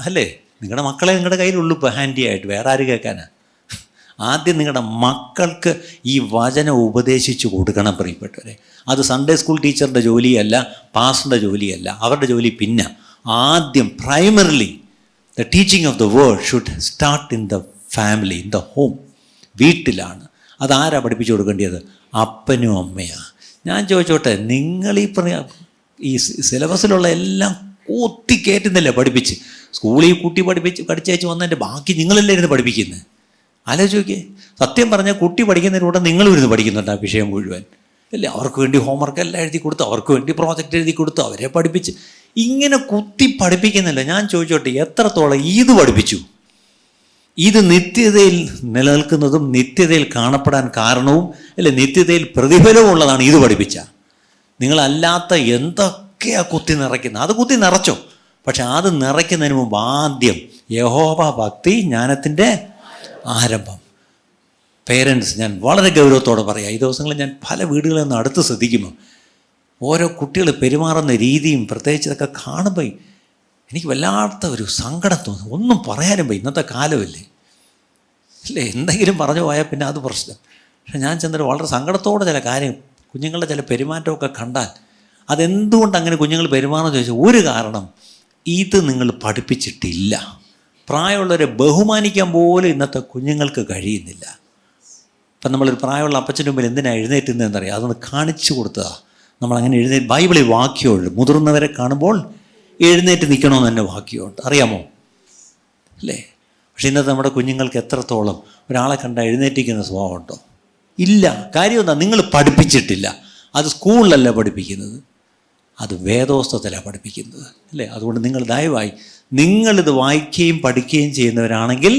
അല്ലേ? നിങ്ങളുടെ മക്കളെ നിങ്ങളുടെ കയ്യിലുള്ളൂ ഇപ്പോൾ ഹാൻഡി ആയിട്ട്, വേറെ ആര് കേൾക്കാനാ? ആദ്യം നിങ്ങളുടെ മക്കൾക്ക് ഈ വചനം ഉപദേശിച്ചു കൊടുക്കണം പ്രിയപ്പെട്ടവരെ. അത് സൺഡേ സ്കൂൾ ടീച്ചറിൻ്റെ ജോലിയല്ല, പാസ്റ്ററുടെ ജോലിയല്ല, അവരുടെ ജോലി പിന്നെ. ആദ്യം primarily the teaching of the word should start in the family, in the home. വീട്ടിലാണ്. അതാരാ പഠിപ്പിച്ചു കൊടുക്കേണ്ടത്? അപ്പനും അമ്മയാണ്. ഞാൻ ചോദിച്ചോട്ടെ, നിങ്ങൾ ഈ സിലബസിലുള്ള എല്ലാം കയറ്റുന്നില്ലേ പഠിപ്പിച്ച്? സ്കൂളിൽ കുട്ടി പഠിച്ചേച്ച് വന്നതിൻ്റെ ബാക്കി നിങ്ങളല്ലേ ഇരുന്ന് പഠിപ്പിക്കുന്നത്? ആലോചിച്ച് നോക്കിയേ. സത്യം പറഞ്ഞാൽ കുട്ടി പഠിക്കുന്നതിലൂടെ നിങ്ങളും ഇരുന്ന് പഠിക്കുന്നുണ്ട് ആ വിഷയം മുഴുവൻ അല്ലേ? അവർക്ക് വേണ്ടി ഹോംവർക്ക് എല്ലാം എഴുതി കൊടുത്ത്, അവർക്ക് വേണ്ടി പ്രോജക്റ്റ് എഴുതി കൊടുത്ത്, അവരെ പഠിപ്പിച്ച് ഇങ്ങനെ പഠിപ്പിക്കുന്നില്ല. ഞാൻ ചോദിച്ചോട്ടെ, എത്രത്തോളം ഇത് പഠിപ്പിച്ചു? ഇത് നിത്യതയിൽ നിലനിൽക്കുന്നതും നിത്യതയിൽ കാണപ്പെടാൻ കാരണവും അല്ലെ നിത്യതയിൽ പ്രതിഫലവും ഉള്ളതാണ് ഇത് പഠിപ്പിച്ച. നിങ്ങളല്ലാത്ത എന്തൊക്കെയാണ് കുത്തി നിറയ്ക്കുന്നത്? അത് കുത്തി നിറച്ചോ, പക്ഷെ അത് നിറയ്ക്കുന്നതിന് മുമ്പ് ആദ്യം യഹോവ ഭക്തി ജ്ഞാനത്തിൻ്റെ ആരംഭം. പേരൻസ്, ഞാൻ വളരെ ഗൗരവത്തോടെ പറയാം, ഈ ദിവസങ്ങളിൽ ഞാൻ പല വീടുകളിൽ നിന്ന് അടുത്ത് ശ്രദ്ധിക്കുമ്പോൾ ഓരോ കുട്ടികൾ പെരുമാറുന്ന രീതിയും പ്രത്യേകിച്ച് ഇതൊക്കെ കാണുമ്പോൾ എനിക്ക് വല്ലാത്ത ഒരു സങ്കടം തോന്നും. ഒന്നും പറയാനും പോയി, ഇന്നത്തെ കാലമല്ലേ അല്ലേ? എന്തെങ്കിലും പറഞ്ഞു പോയാൽ പിന്നെ അത് പ്രശ്നം. പക്ഷെ ഞാൻ ചെന്നിട്ട് വളരെ സങ്കടത്തോടെ ചില കാര്യം, കുഞ്ഞുങ്ങളുടെ ചില പെരുമാറ്റമൊക്കെ കണ്ടാൽ അതെന്തുകൊണ്ട് അങ്ങനെ കുഞ്ഞുങ്ങൾ പെരുമാറുമെന്ന് ചോദിച്ചാൽ ഒരു കാരണം, ഇത് നിങ്ങൾ പഠിപ്പിച്ചിട്ടില്ല. പ്രായമുള്ളവരെ ബഹുമാനിക്കാൻ പോലും ഇന്നത്തെ കുഞ്ഞുങ്ങൾക്ക് കഴിയുന്നില്ല. ഇപ്പം നമ്മളൊരു പ്രായമുള്ള അപ്പച്ചൻ്റെ മുമ്പിൽ എന്തിനാണ് എഴുന്നേറ്റുന്നതെന്നറിയാം, അതൊന്ന് കാണിച്ചു കൊടുത്തതാണ്. നമ്മളങ്ങനെ ബൈബിളിൽ വാക്യമുണ്ട്, മുതിർന്നവരെ കാണുമ്പോൾ എഴുന്നേറ്റ് നിൽക്കണമെന്ന് തന്നെ വാക്യമുണ്ട്, അറിയാമോ അല്ലേ? പക്ഷെ ഇന്നത്തെ നമ്മുടെ കുഞ്ഞുങ്ങൾക്ക് എത്രത്തോളം ഒരാളെ കണ്ട എഴുന്നേറ്റിക്കുന്ന സ്വഭാവമുണ്ടോ? ഇല്ല. കാര്യം എന്താ? നിങ്ങൾ പഠിപ്പിച്ചിട്ടില്ല. അത് സ്കൂളിലല്ല പഠിപ്പിക്കുന്നത് അത് വേദോസ്തത്തിലാണ് പഠിപ്പിക്കുന്നത്, അല്ലേ? അതുകൊണ്ട് നിങ്ങൾ ദയവായി നിങ്ങളിത് വായിക്കുകയും പഠിക്കുകയും ചെയ്യുന്നവരാണെങ്കിൽ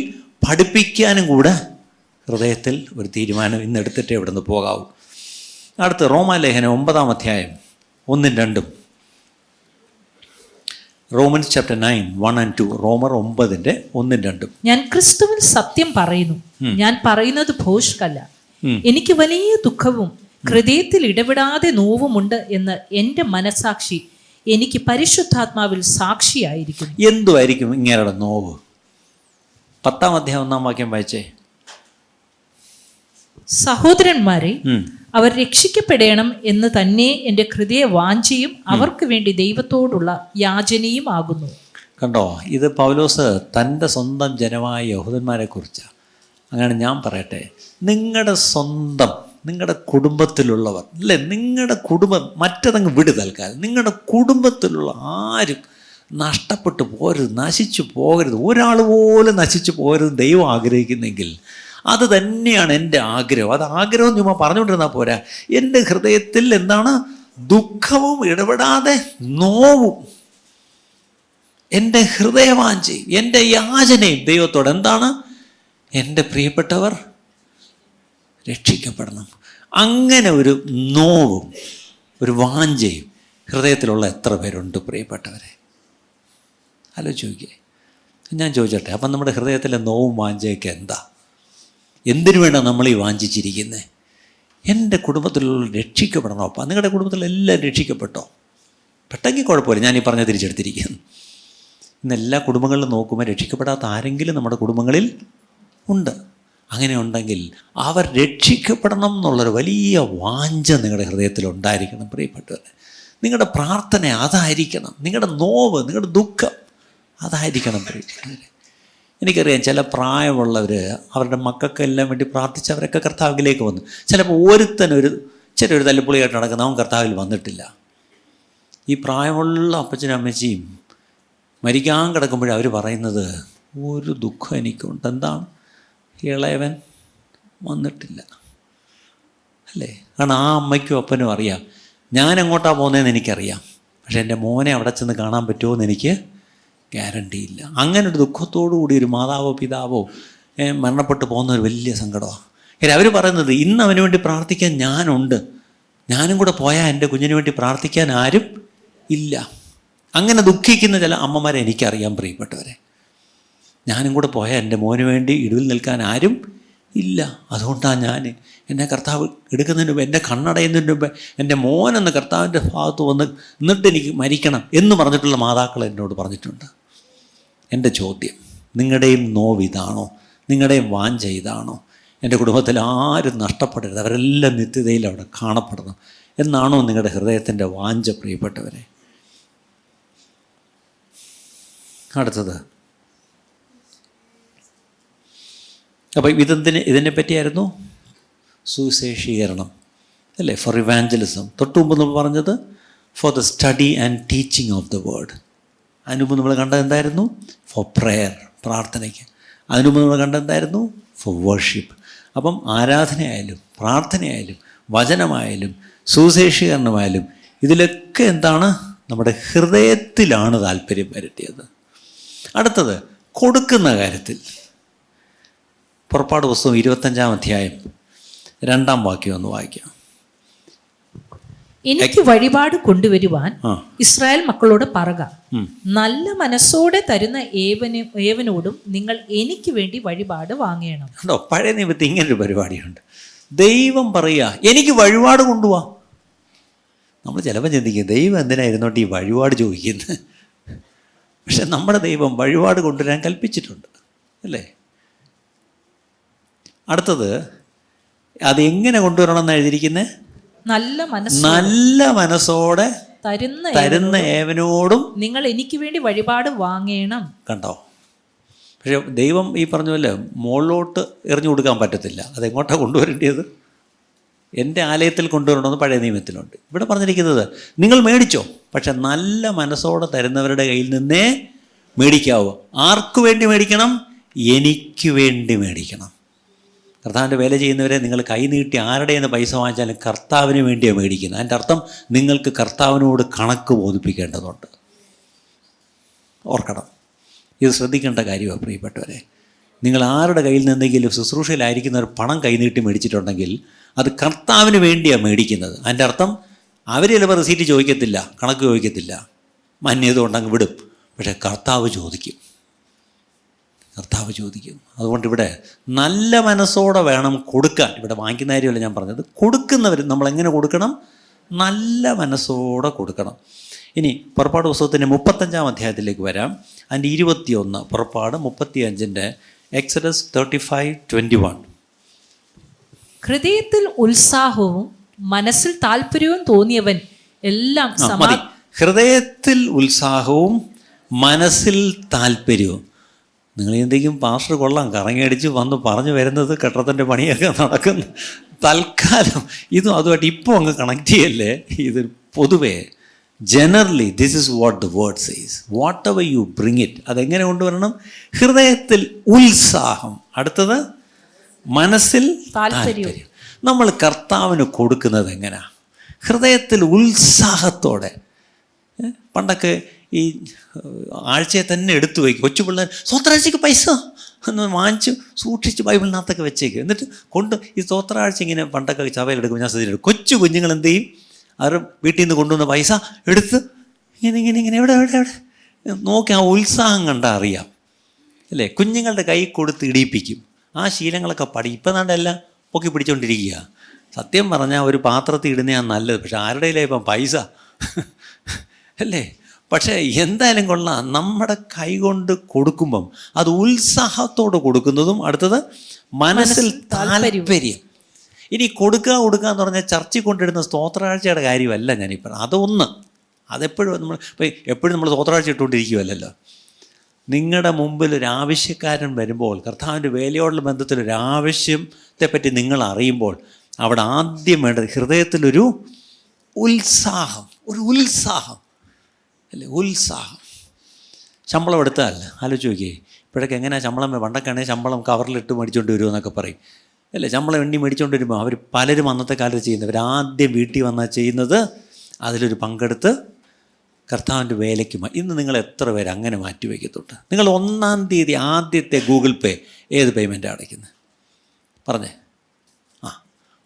പഠിപ്പിക്കാനും കൂടെ ഹൃദയത്തിൽ ഒരു തീരുമാനം ഇന്നെടുത്തിട്ടേ ഇവിടെ നിന്ന് പോകാവൂ. അടുത്ത് റോമാലേഖനം 9-ാം അധ്യായം 1-2. Romance chapter 9, 1 and 2. റോമർ 9:1-2. ഞാൻ ക്രിസ്തുവിൽ സത്യം പറയുന്നു, ഞാൻ പറയുന്നത് ഭോഷ്കല്ല. എനിക്ക് വലിയ ദുഃഖവും ഹൃദയത്തിൽ ഇടപെടാതെ നോവുമുണ്ട് എന്ന് എൻ്റെ മനസാക്ഷി എനിക്ക് പരിശുദ്ധാത്മാവിൽ സാക്ഷിയായിരിക്കും. എന്തുമായിരിക്കും ഇങ്ങനെയുള്ള നോവ്? 10-ാം അധ്യായം 1-ാം വാക്യം വായിച്ചേ. സഹോദരന്മാരെ, അവർ രക്ഷിക്കപ്പെടണം എന്ന് തന്നെ എൻ്റെ ഹൃദയ വാഞ്ചയും അവർക്ക് വേണ്ടി ദൈവത്തോടുള്ള യാചനയും ആകുന്നു. കണ്ടോ, ഇത് പൗലോസ് തൻ്റെ സ്വന്തം ജനമായ യഹൂദന്മാരെ കുറിച്ചാണ്. അങ്ങനെ ഞാൻ പറയട്ടെ, നിങ്ങളുടെ കുടുംബത്തിലുള്ളവർ, അല്ലേ, നിങ്ങളുടെ കുടുംബം മറ്റതങ്ങ് വിട് തൽക്കാലം. നിങ്ങളുടെ കുടുംബത്തിലുള്ള ആരും നഷ്ടപ്പെട്ടു പോകരുത്, നശിച്ചു പോകരുത്, ഒരാൾ പോലും നശിച്ചു പോകരുത് ദൈവം ആഗ്രഹിക്കുന്നെങ്കിൽ അത് തന്നെയാണ് എൻ്റെ ആഗ്രഹം. അത് ആഗ്രഹം ചുമ്മാ പറഞ്ഞുകൊണ്ടിരുന്നാൽ പോരാ. എൻ്റെ ഹൃദയത്തിൽ എന്താണ്? ദുഃഖവും ഇടപെടാതെ നോവും. എൻ്റെ ഹൃദയവാഞ്ചയും എൻ്റെ യാചനയും ദൈവത്തോട് എന്താണ്? എൻ്റെ പ്രിയപ്പെട്ടവർ രക്ഷിക്കപ്പെടണം. അങ്ങനെ ഒരു നോവും ഒരു വാഞ്ചയും ഹൃദയത്തിലുള്ള എത്ര പേരുണ്ട് പ്രിയപ്പെട്ടവരെ? ആലോചിക്കുക. ഞാൻ ചോദിച്ചോട്ടെ, അപ്പം നമ്മുടെ ഹൃദയത്തിലെ നോവും വാഞ്ചയൊക്കെ എന്താ? എന്തിനു വേണം നമ്മൾ ഈ വാഞ്ചിച്ചിരിക്കുന്നത്? എൻ്റെ കുടുംബത്തിലുള്ള രക്ഷിക്കപ്പെടണോ? അപ്പം നിങ്ങളുടെ കുടുംബത്തിലെല്ലാം രക്ഷിക്കപ്പെട്ടോ? പെട്ടെങ്കിൽ കുഴപ്പമില്ല, ഞാനീ പറഞ്ഞ തിരിച്ചെടുത്തിരിക്കുന്നു. ഇന്ന് എല്ലാ കുടുംബങ്ങളിലും നോക്കുമ്പോൾ രക്ഷിക്കപ്പെടാത്ത ആരെങ്കിലും നമ്മുടെ കുടുംബങ്ങളിൽ ഉണ്ട്. അങ്ങനെ ഉണ്ടെങ്കിൽ അവർ രക്ഷിക്കപ്പെടണം എന്നുള്ളൊരു വലിയ വാഞ്ച നിങ്ങളുടെ ഹൃദയത്തിൽ ഉണ്ടായിരിക്കണം പ്രിയപ്പെട്ടവരെ. നിങ്ങളുടെ പ്രാർത്ഥന അതായിരിക്കണം, നിങ്ങളുടെ നോവ്, നിങ്ങളുടെ ദുഃഖം അതായിരിക്കണം പ്രിയപ്പെട്ടവരെ. എനിക്കറിയാം, ചില പ്രായമുള്ളവർ അവരുടെ മക്കൾക്കെല്ലാം വേണ്ടി പ്രാർത്ഥിച്ചവരൊക്കെ കർത്താവിലേക്ക് വന്നു. ചിലപ്പോൾ ഒരുത്തനൊരു ചെറിയൊരു തല്ലിപ്പൊളിയായിട്ട് നടക്കുന്ന അവൻ കർത്താവിൽ വന്നിട്ടില്ല. ഈ പ്രായമുള്ള അപ്പച്ചനും അമ്മച്ചിയും മരിക്കാൻ കിടക്കുമ്പോഴേ അവർ പറയുന്നത്, ഒരു ദുഃഖം എനിക്കുണ്ട്. എന്താണ്? ഇളയവൻ വന്നിട്ടില്ല, അല്ലേ? കാരണം ആ അമ്മയ്ക്കും അപ്പനും അറിയാം, ഞാൻ എങ്ങോട്ടാണ് പോകുന്നതെന്ന് എനിക്കറിയാം, പക്ഷേ എൻ്റെ മോനെ അവിടെ ചെന്ന് കാണാൻ പറ്റുമോ എന്ന് എനിക്ക് ഗ്യാരണ്ടിയില്ല. അങ്ങനെ ഒരു ദുഃഖത്തോടു കൂടി ഒരു മാതാവോ പിതാവോ മരണപ്പെട്ടു പോകുന്ന ഒരു വലിയ സങ്കടമാണ്. കാര്യം അവർ പറയുന്നത്, ഇന്ന് അവന് വേണ്ടി പ്രാർത്ഥിക്കാൻ ഞാനുണ്ട്, ഞാനും കൂടെ പോയാൽ എൻ്റെ കുഞ്ഞിന് വേണ്ടി പ്രാർത്ഥിക്കാൻ ആരും ഇല്ല. അങ്ങനെ ദുഃഖിക്കുന്ന ചില അമ്മമാരെ എനിക്കറിയാം പ്രിയപ്പെട്ടവരെ. ഞാനും കൂടെ പോയാൽ എൻ്റെ മോന് വേണ്ടി ഇടിവിൽ നിൽക്കാൻ ആരും ഇല്ല. അതുകൊണ്ടാണ് ഞാൻ എന്നെ കർത്താവ് എടുക്കുന്നതിന് മുമ്പ്, എൻ്റെ കണ്ണടയുന്നതിന് മുമ്പ് എൻ്റെ മോനെന്ന് കർത്താവിൻ്റെ ഭാഗത്ത് വന്ന് എന്നിട്ട് എനിക്ക് മരിക്കണം എന്ന് പറഞ്ഞിട്ടുള്ള മാതാക്കൾ എന്നോട് പറഞ്ഞിട്ടുണ്ട്. എൻ്റെ ചോദ്യം, നിങ്ങളുടെയും നോവ് ഇതാണോ? നിങ്ങളുടെയും വാഞ്ച ഇതാണോ? എൻ്റെ കുടുംബത്തിൽ ആരും നഷ്ടപ്പെടരുത്, അവരെല്ലാം നിത്യതയിൽ അവിടെ കാണപ്പെടണം എന്നാണോ നിങ്ങളുടെ ഹൃദയത്തിൻ്റെ വാഞ്ച പ്രിയപ്പെട്ടവരെ? അടുത്തത്, അപ്പോൾ ഇതിനെ പറ്റിയായിരുന്നു സുവിശേഷീകരണം, അല്ലേ? For evangelism. തൊട്ട് മുമ്പ് നമ്മൾ പറഞ്ഞത് for the study and teaching of the word. അതിന് മുമ്പ് നമ്മൾ കണ്ടത് എന്തായിരുന്നു? ഫോർ പ്രെയർ, പ്രാർത്ഥനയ്ക്ക്. അതിന് മുമ്പ് നമ്മൾ കണ്ടത് എന്തായിരുന്നു? Four worship. അപ്പം ആരാധനയായാലും പ്രാർത്ഥനയായാലും വചനമായാലും സുവിശേഷീകരണമായാലും ഇതിലൊക്കെ എന്താണ്? നമ്മുടെ ഹൃദയത്തിലാണ് താല്പര്യം വരട്ടിയത്. അടുത്തത്, കൊടുക്കുന്ന കാര്യത്തിൽ. പുറപ്പാട് പുസ്തകം 25-ാം അധ്യായം 2-ാം വാക്യം ഒന്ന് വായിക്കാം. എനിക്ക് വഴിപാട് കൊണ്ടുവരുവാൻ ഇസ്രായേൽ മക്കളോട് പറക, നല്ല മനസ്സോടെ തരുന്ന ഏവനോടും നിങ്ങൾ എനിക്ക് വേണ്ടി വഴിപാട് വാങ്ങണം. കേട്ടോ, പഴയ നിയമത്തിൽ ഇങ്ങനൊരു പരിപാടിയുണ്ട്. ദൈവം പറയുക, എനിക്ക് വഴിപാട് കൊണ്ടുപോവാ. നമ്മൾ ചിലപ്പോൾ ചിന്തിക്കും, ദൈവം എന്തിനായിരുന്നോട്ട് ഈ വഴിപാട് ചോദിക്കുന്നത്? പക്ഷെ നമ്മുടെ ദൈവം വഴിപാട് കൊണ്ടുവരാൻ കൽപ്പിച്ചിട്ടുണ്ട്, അല്ലേ? അടുത്തത്, അതെങ്ങനെ കൊണ്ടുവരണം എന്ന് എഴുതിയിരിക്കുന്നത്? നല്ല മനസ്സോടെ തരുന്ന ഏവനോടും നിങ്ങൾ എനിക്ക് വേണ്ടി വഴിപാട് വാങ്ങണം. കണ്ടോ? പക്ഷെ ദൈവം ഈ പറഞ്ഞ പോലെ മുകളിലോട്ട് എറിഞ്ഞു കൊടുക്കാൻ പറ്റത്തില്ല. അതെങ്ങോട്ടാണ് കൊണ്ടുവരേണ്ടത്? എൻ്റെ ആലയത്തിൽ കൊണ്ടുവരണമെന്ന് പഴയ നിയമത്തിലുണ്ട്. ഇവിടെ പറഞ്ഞിരിക്കുന്നത്, നിങ്ങൾ മേടിച്ചോ, പക്ഷെ നല്ല മനസ്സോടെ തരുന്നവരുടെ കയ്യിൽ നിന്നേ മേടിക്കാവൂ. ആർക്കു വേണ്ടി മേടിക്കണം? എനിക്ക് വേണ്ടി മേടിക്കണം. കർത്താവിൻ്റെ വേല ചെയ്യുന്നവരെ നിങ്ങൾ കൈ നീട്ടി ആരുടെ നിന്ന് പൈസ വാങ്ങിച്ചാലും കർത്താവിന് വേണ്ടിയാണ് മേടിക്കുന്നത്. അതിൻ്റെ അർത്ഥം നിങ്ങൾക്ക് കർത്താവിനോട് കണക്ക് ബോധിപ്പിക്കേണ്ടതുണ്ട്. ഓർക്കണം, ഇത് ശ്രദ്ധിക്കേണ്ട കാര്യമാണ് പ്രിയപ്പെട്ടവരെ. നിങ്ങൾ ആരുടെ കയ്യിൽ നിന്നെങ്കിലും ശുശ്രൂഷയിലായിരിക്കുന്നവർ പണം കൈനീട്ടി മേടിച്ചിട്ടുണ്ടെങ്കിൽ അത് കർത്താവിന് വേണ്ടിയാണ് മേടിക്കുന്നത്. അതിൻ്റെ അർത്ഥം അവർ ചിലപ്പോൾ റെസീറ്റ് ചോദിക്കത്തില്ല, കണക്ക് ചോദിക്കത്തില്ല, മാന്യത ഉണ്ടെങ്കിൽ വിടും. പക്ഷേ കർത്താവ് ചോദിക്കും. അതുകൊണ്ട് ഇവിടെ നല്ല മനസ്സോടെ വേണം കൊടുക്കാൻ. ഇവിടെ വാങ്ങിക്കുന്ന കാര്യമല്ല ഞാൻ പറഞ്ഞത്, കൊടുക്കുന്നവർ നമ്മളെങ്ങനെ കൊടുക്കണം? നല്ല മനസ്സോടെ കൊടുക്കണം. ഇനി പുറപ്പാട് പുസ്തകത്തിൻ്റെ 35-ാം അധ്യായത്തിലേക്ക് വരാം. അതിൻ്റെ 21, പുറപ്പാട് 35-ൻ്റെ എക്സഡസ് 35:21. ഹൃദയത്തിൽ ഉത്സാഹവും മനസ്സിൽ താല്പര്യവും തോന്നിയവൻ എല്ലാം മതി. ഹൃദയത്തിൽ ഉത്സാഹവും മനസ്സിൽ താല്പര്യവും. നിങ്ങൾ എന്തെങ്കിലും പാസ്റ്റർ കൊള്ളാം കറങ്ങിയടിച്ച് വന്ന് പറഞ്ഞു വരുന്നത് കെട്ടത്തിൻ്റെ പണിയൊക്കെ നടക്കുന്നു. തൽക്കാലം ഇതും അതുമായിട്ട് ഇപ്പോൾ അങ്ങ് കണക്ട് ചെയ്യല്ലേ. ഇത് പൊതുവേ generally this is what the word says. What ever you bring it, അതെങ്ങനെ കൊണ്ടുവരണം? ഹൃദയത്തിൽ ഉത്സാഹം. അടുത്തത് മനസ്സിൽ താല്പര്യം. നമ്മൾ കർത്താവിന് കൊടുക്കുന്നത് എങ്ങനെയാ? ഹൃദയത്തിൽ ഉത്സാഹത്തോടെ. പണ്ടൊക്കെ ഈ ആഴ്ചയെ തന്നെ എടുത്തു വയ്ക്കും. കൊച്ചു പിള്ളേർ സ്തോത്രാഴ്ചയ്ക്ക് പൈസ എന്ന് വാങ്ങിച്ച് സൂക്ഷിച്ച് ബൈബിളിനകത്തൊക്കെ വെച്ചേക്കും. എന്നിട്ട് ഈ സ്തോത്രാഴ്ച ഇങ്ങനെ പണ്ടൊക്കെ ചവയിലെടുക്കും. ഞാൻ ശ്രദ്ധിച്ചിട്ടുണ്ട്, കൊച്ചു കുഞ്ഞുങ്ങൾ എന്ത് ചെയ്യും? അവർ വീട്ടിൽ നിന്ന് കൊണ്ടുവന്ന പൈസ എടുത്ത് ഇങ്ങനെ എവിടെ നോക്കി ആ ഉത്സാഹം കണ്ടാൽ അറിയാം അല്ലേ. കുഞ്ഞുങ്ങളുടെ കൈ കൊടുത്ത് ഇടിയിപ്പിക്കും. ആ ശീലങ്ങളൊക്കെ ഇപ്പം നാണ്ടെല്ലാം പൊക്കി പിടിച്ചുകൊണ്ടിരിക്കുക. സത്യം പറഞ്ഞാൽ ഒരു പാത്രത്തിൽ ഇടുന്നതാണ് നല്ലത്. പക്ഷെ ആരുടെ ഇപ്പം പൈസ അല്ലേ. പക്ഷേ എന്തായാലും കൊള്ളാം, നമ്മുടെ കൈ കൊണ്ട് കൊടുക്കുമ്പം അത് ഉത്സാഹത്തോടെ കൊടുക്കുന്നതും. അടുത്തത് മനസ്സിൽ താല്പര്യം. ഇനി കൊടുക്കുക എന്ന് പറഞ്ഞാൽ ചർച്ചയിൽ കൊണ്ടിടുന്ന സ്തോത്രാഴ്ചയുടെ കാര്യമല്ല ഞാനിപ്പോൾ. അതെപ്പോഴും എപ്പോഴും നമ്മൾ സ്തോത്രാഴ്ച ഇട്ടുകൊണ്ടിരിക്കുകയല്ലല്ലോ. നിങ്ങളുടെ മുമ്പിൽ ഒരു ആവശ്യക്കാരൻ വരുമ്പോൾ, കർത്താവിൻ്റെ വേലയോടുള്ള ബന്ധത്തിൽ ഒരു ആവശ്യത്തെപ്പറ്റി നിങ്ങൾ അറിയുമ്പോൾ അവിടെ ആദ്യം വേണ്ടത് ഹൃദയത്തിലൊരു ഉത്സാഹം അല്ലേ. ഉത്സാഹം. ശമ്പളം എടുത്താൽ ആലോചിച്ച് നോക്കിയേ. ഇപ്പോഴൊക്കെ എങ്ങനെയാണ് ശമ്പളം? പണ്ടൊക്കെയാണെങ്കിൽ ശമ്പളം കവറിലിട്ട് മേടിച്ചുകൊണ്ട് വരുമെന്നൊക്കെ പറയും അല്ലേ. ശമ്പളം എണ്ണി മേടിച്ചുകൊണ്ട് വരുമ്പോൾ അവർ പലരും അന്നത്തെ കാലത്ത് ചെയ്യുന്നവർ ആദ്യം വീട്ടിൽ വന്നാൽ ചെയ്യുന്നത് അതിലൊരു പങ്കെടുത്ത് കർത്താവിൻ്റെ വേലയ്ക്ക്. ഇന്ന് നിങ്ങൾ എത്ര പേര് അങ്ങനെ മാറ്റി വയ്ക്കത്തുണ്ട്? നിങ്ങൾ 1-ാം തീയതി ആദ്യത്തെ ഗൂഗിൾ പേ ഏത് പേയ്മെൻറ്റാണ് അടയ്ക്കുന്നത്? പറഞ്ഞേ.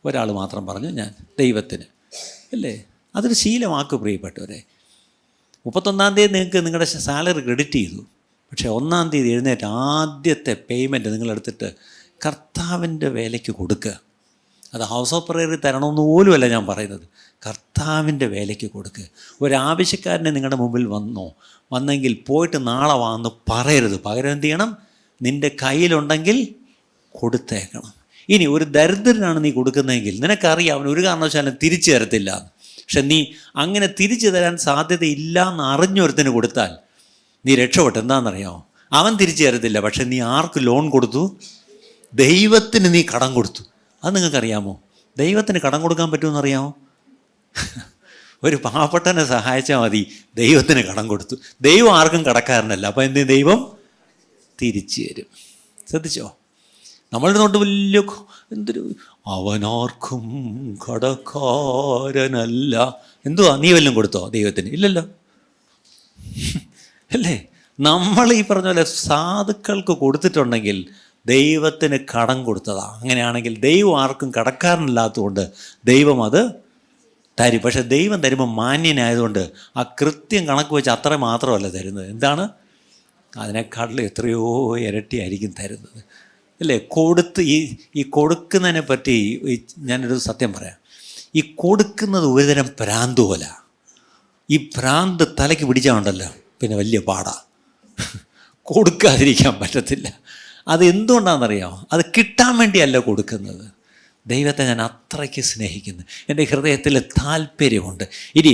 ഒരാൾ മാത്രം പറഞ്ഞു, ഞാൻ ദൈവത്തിന് അല്ലേ. അതൊരു ശീലമാക്ക് പ്രിയപ്പെട്ടവരെ. 31-ാം തീയതി നിങ്ങൾക്ക് നിങ്ങളുടെ സാലറി ക്രെഡിറ്റ് ചെയ്തു. പക്ഷേ 1-ാം തീയതി എഴുന്നേറ്റ് ആദ്യത്തെ പേയ്മെൻറ്റ് നിങ്ങളെടുത്തിട്ട് കർത്താവിൻ്റെ വേലയ്ക്ക് കൊടുക്കുക. അത് ഹൗസ് ഓഫ് പ്രയറിൽ തരണമെന്ന് പോലുമല്ല ഞാൻ പറയുന്നത്, കർത്താവിൻ്റെ വേലയ്ക്ക് കൊടുക്കുക. ഒരാവശ്യക്കാരനെ നിങ്ങളുടെ മുമ്പിൽ വന്നെങ്കിൽ പോയിട്ട് നാളെ വാന്ന് പറയരുത്. പകരം എന്ത് ചെയ്യണം? നിൻ്റെ കയ്യിലുണ്ടെങ്കിൽ കൊടുത്തേക്കണം. ഇനി ഒരു ദരിദ്രനാണ് നീ കൊടുക്കുന്നതെങ്കിൽ നിനക്കറിയാം അവൻ ഒരു കാരണവശാലും തിരിച്ചു തരത്തില്ല. പക്ഷെ നീ അങ്ങനെ തിരിച്ചു തരാൻ സാധ്യതയില്ല എന്ന് അറിഞ്ഞൊരുത്തിന് കൊടുത്താൽ നീ രക്ഷപ്പെട്ടു. എന്താണെന്നറിയാമോ? അവൻ തിരിച്ചു തരത്തില്ല. പക്ഷെ നീ ആർക്ക് ലോൺ കൊടുത്തു? ദൈവത്തിന് നീ കടം കൊടുത്തു. അത് നിങ്ങൾക്കറിയാമോ? ദൈവത്തിന് കടം കൊടുക്കാൻ പറ്റുമെന്നറിയാമോ? ഒരു പാവപ്പെട്ടനെ സഹായിച്ചാൽ മതി, ദൈവത്തിന് കടം കൊടുത്തു. ദൈവം ആർക്കും കടക്കാരനല്ല. അപ്പോൾ എന്ത് ദൈവം തിരിച്ചു തരും. ശ്രദ്ധിച്ചോ? നമ്മളുടെ നോട്ട് വലിയ അവനാർക്കും കടക്കാരനല്ല. എന്തുവാ? നീ വല്ലതും കൊടുത്തോ ദൈവത്തിന്? ഇല്ലല്ലോ അല്ലേ. നമ്മൾ ഈ പറഞ്ഞ പോലെ സാധുക്കൾക്ക് കൊടുത്തിട്ടുണ്ടെങ്കിൽ ദൈവത്തിന് കടം കൊടുത്തതാണ്. അങ്ങനെയാണെങ്കിൽ ദൈവം ആർക്കും കടക്കാരനല്ലാത്തതുകൊണ്ട് ദൈവം അത് തരും. പക്ഷെ ദൈവം തരുമ്പോൾ മാന്യനായതുകൊണ്ട് ആ കൃത്യം കണക്ക് വെച്ച് അത്ര മാത്രമല്ല തരുന്നത്. എന്താണ്? അതിനേക്കാട്ടിലും എത്രയോ ഇരട്ടിയായിരിക്കും തരുന്നത് അല്ലേ. ഈ കൊടുക്കുന്നതിനെ പറ്റി ഞാനൊരു സത്യം പറയാം. ഈ കൊടുക്കുന്നത് ഒരുതരം ഭ്രാന്ത് പോലെ. ഈ ഭ്രാന്ത് തലയ്ക്ക് പിടിച്ചാലുണ്ടല്ലോ പിന്നെ വലിയ പാടാണ്. കൊടുക്കാതിരിക്കാൻ പറ്റത്തില്ല. അത് എന്തുകൊണ്ടാണെന്നറിയാമോ? അത് കിട്ടാൻ വേണ്ടിയല്ല കൊടുക്കുന്നത്. ദൈവത്തെ ഞാൻ അത്രയ്ക്ക് സ്നേഹിക്കുന്നു. എൻ്റെ ഹൃദയത്തിൽ താല്പര്യമുണ്ട്. ഇനി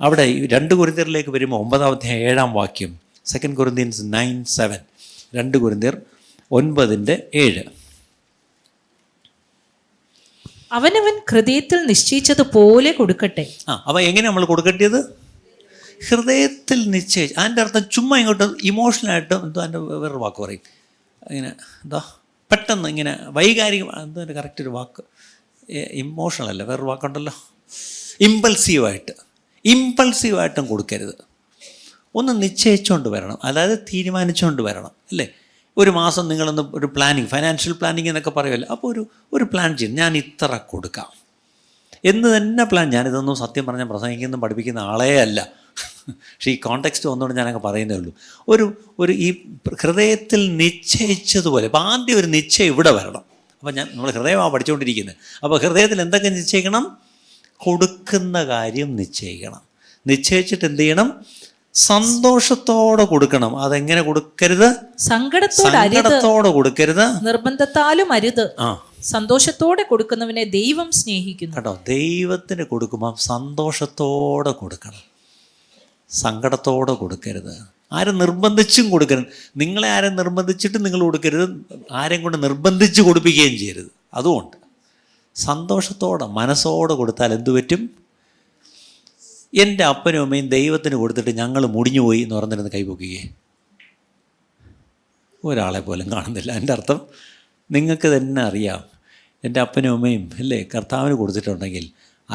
അവിടെ 2 കൊരിന്ത്യരിലേക്ക് വരുമ്പോൾ 9-ാം അധ്യായം 7-ാം വാക്യം, 2 Corinthians 9:7. 2 കൊരിന്ത്യർ 9:7. അവനവൻ ഹൃദയത്തിൽ നിശ്ചയിച്ചതുപോലെ കൊടുക്കട്ടെ. അപ്പോൾ എങ്ങനെ നമ്മൾ കൊടുക്കേണ്ടത്? ഹൃദയത്തിൽ നിശ്ചയിച്ച്. അതിൻ്റെ അർത്ഥം ചുമ്മാ ഇങ്ങോട്ട് ഇമോഷണലായിട്ട് എന്തോ അതിൻ്റെ വേറൊരു വാക്ക് പറയും. ഇങ്ങനെ എന്താ പെട്ടെന്ന് ഇങ്ങനെ വൈകാരിക, എന്തൊരു കറക്റ്റ് ഒരു വാക്ക്, ഇമോഷണൽ അല്ല, വേറൊരു വാക്കുണ്ടല്ലോ, ഇമ്പൾസീവായിട്ടും കൊടുക്കരുത്. ഒന്ന് നിശ്ചയിച്ചുകൊണ്ട് വരണം, അതായത് തീരുമാനിച്ചുകൊണ്ട് വരണം, അല്ലേ? ഒരു മാസം നിങ്ങളൊന്ന് ഒരു പ്ലാനിങ്, ഫൈനാൻഷ്യൽ പ്ലാനിങ് എന്നൊക്കെ പറയുമല്ലോ, അപ്പോൾ ഒരു പ്ലാൻ ചെയ്യും, ഞാൻ ഇത്ര കൊടുക്കാം എന്ന് തന്നെ പ്ലാൻ. ഞാനിതൊന്നും സത്യം പറഞ്ഞാൽ പ്രസംഗിക്കുന്ന പഠിപ്പിക്കുന്ന ആളേ അല്ല, പക്ഷേ ഈ കോണ്ടെക്സ്റ്റ് വന്നുകൊണ്ട് ഞാനങ്ങ് പറയുന്നേ ഉള്ളൂ. ഒരു ഈ ഹൃദയത്തിൽ നിശ്ചയിച്ചതുപോലെ, അപ്പോൾ ആദ്യം ഒരു നിശ്ചയം ഇവിടെ വരണം. അപ്പോൾ നമ്മൾ ഹൃദയമാണ് പഠിച്ചുകൊണ്ടിരിക്കുന്നത്. അപ്പോൾ ഹൃദയത്തിൽ എന്തൊക്കെ നിശ്ചയിക്കണം? കൊടുക്കുന്ന കാര്യം നിശ്ചയിക്കണം. നിശ്ചയിച്ചിട്ട് എന്ത് ചെയ്യണം? സന്തോഷത്തോടെ കൊടുക്കണം. അതെങ്ങനെ കൊടുക്കരുത്? സങ്കടത്തോടെ കൊടുക്കരുത്, നിർബന്ധത്താലും അരുത്. സന്തോഷത്തോടെ കൊടുക്കുന്നവനെ ദൈവം സ്നേഹിക്കുന്നു. കേട്ടോ, ദൈവത്തിന് കൊടുക്കുമ്പോൾ സന്തോഷത്തോടെ കൊടുക്കണം, സങ്കടത്തോടെ കൊടുക്കരുത്. ആരും നിർബന്ധിച്ചും കൊടുക്കരുത്. നിങ്ങളെ ആരും നിർബന്ധിച്ചിട്ട് നിങ്ങൾ കൊടുക്കരുത്, ആരെയും കൊണ്ട് നിർബന്ധിച്ച് കൊടുപ്പിക്കുകയും ചെയ്യരുത്. അതുകൊണ്ട് സന്തോഷത്തോടെ മനസ്സോടെ കൊടുത്താൽ എന്തു പറ്റും? എൻ്റെ അപ്പനും അമ്മയും ദൈവത്തിന് കൊടുത്തിട്ട് ഞങ്ങൾ മുടിഞ്ഞു പോയി എന്ന് പറഞ്ഞിരുന്ന് കൈപൊക്കുകയെ ഒരാളെ പോലും കാണുന്നില്ല. എൻ്റെ അർത്ഥം നിങ്ങൾക്ക് തന്നെ അറിയാം, എൻ്റെ അപ്പനും അമ്മയും അല്ലേ കർത്താവിന് കൊടുത്തിട്ടുണ്ടെങ്കിൽ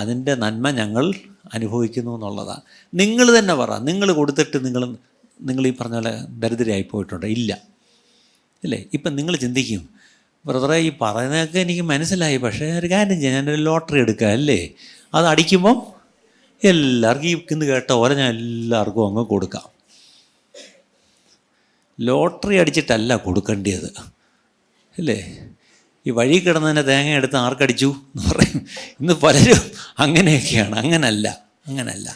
അതിൻ്റെ നന്മ ഞങ്ങൾ അനുഭവിക്കുന്നു എന്നുള്ളതാണ്. നിങ്ങൾ തന്നെ പറ, നിങ്ങൾ കൊടുത്തിട്ട് നിങ്ങൾ ഈ പറഞ്ഞ പോലെ ദരിദ്രരായി പോയിട്ടുണ്ടോ? ഇല്ല, അല്ലേ? ഇപ്പം നിങ്ങൾ ചിന്തിക്കും, ബ്രദറെ ഈ പറയുന്നതൊക്കെ എനിക്ക് മനസ്സിലായി, പക്ഷേ ഒരു കാര്യം ചെയ്യാം, ഞാനൊരു ലോട്ടറി എടുക്കുക, അല്ലേ? അത് അടിക്കുമ്പം എല്ലാവർക്കും ഈ ഇന്ന് കേട്ട പോലെ ഞാൻ എല്ലാവർക്കും അങ്ങ് കൊടുക്കാം. ലോട്ടറി അടിച്ചിട്ടല്ല കൊടുക്കേണ്ടത്, അല്ലേ? ഈ വഴി കിടന്നതിനെ തേങ്ങ എടുത്ത് ആർക്കടിച്ചു എന്ന് പറയും. ഇന്ന് പലരും അങ്ങനെയൊക്കെയാണ്. അങ്ങനല്ല.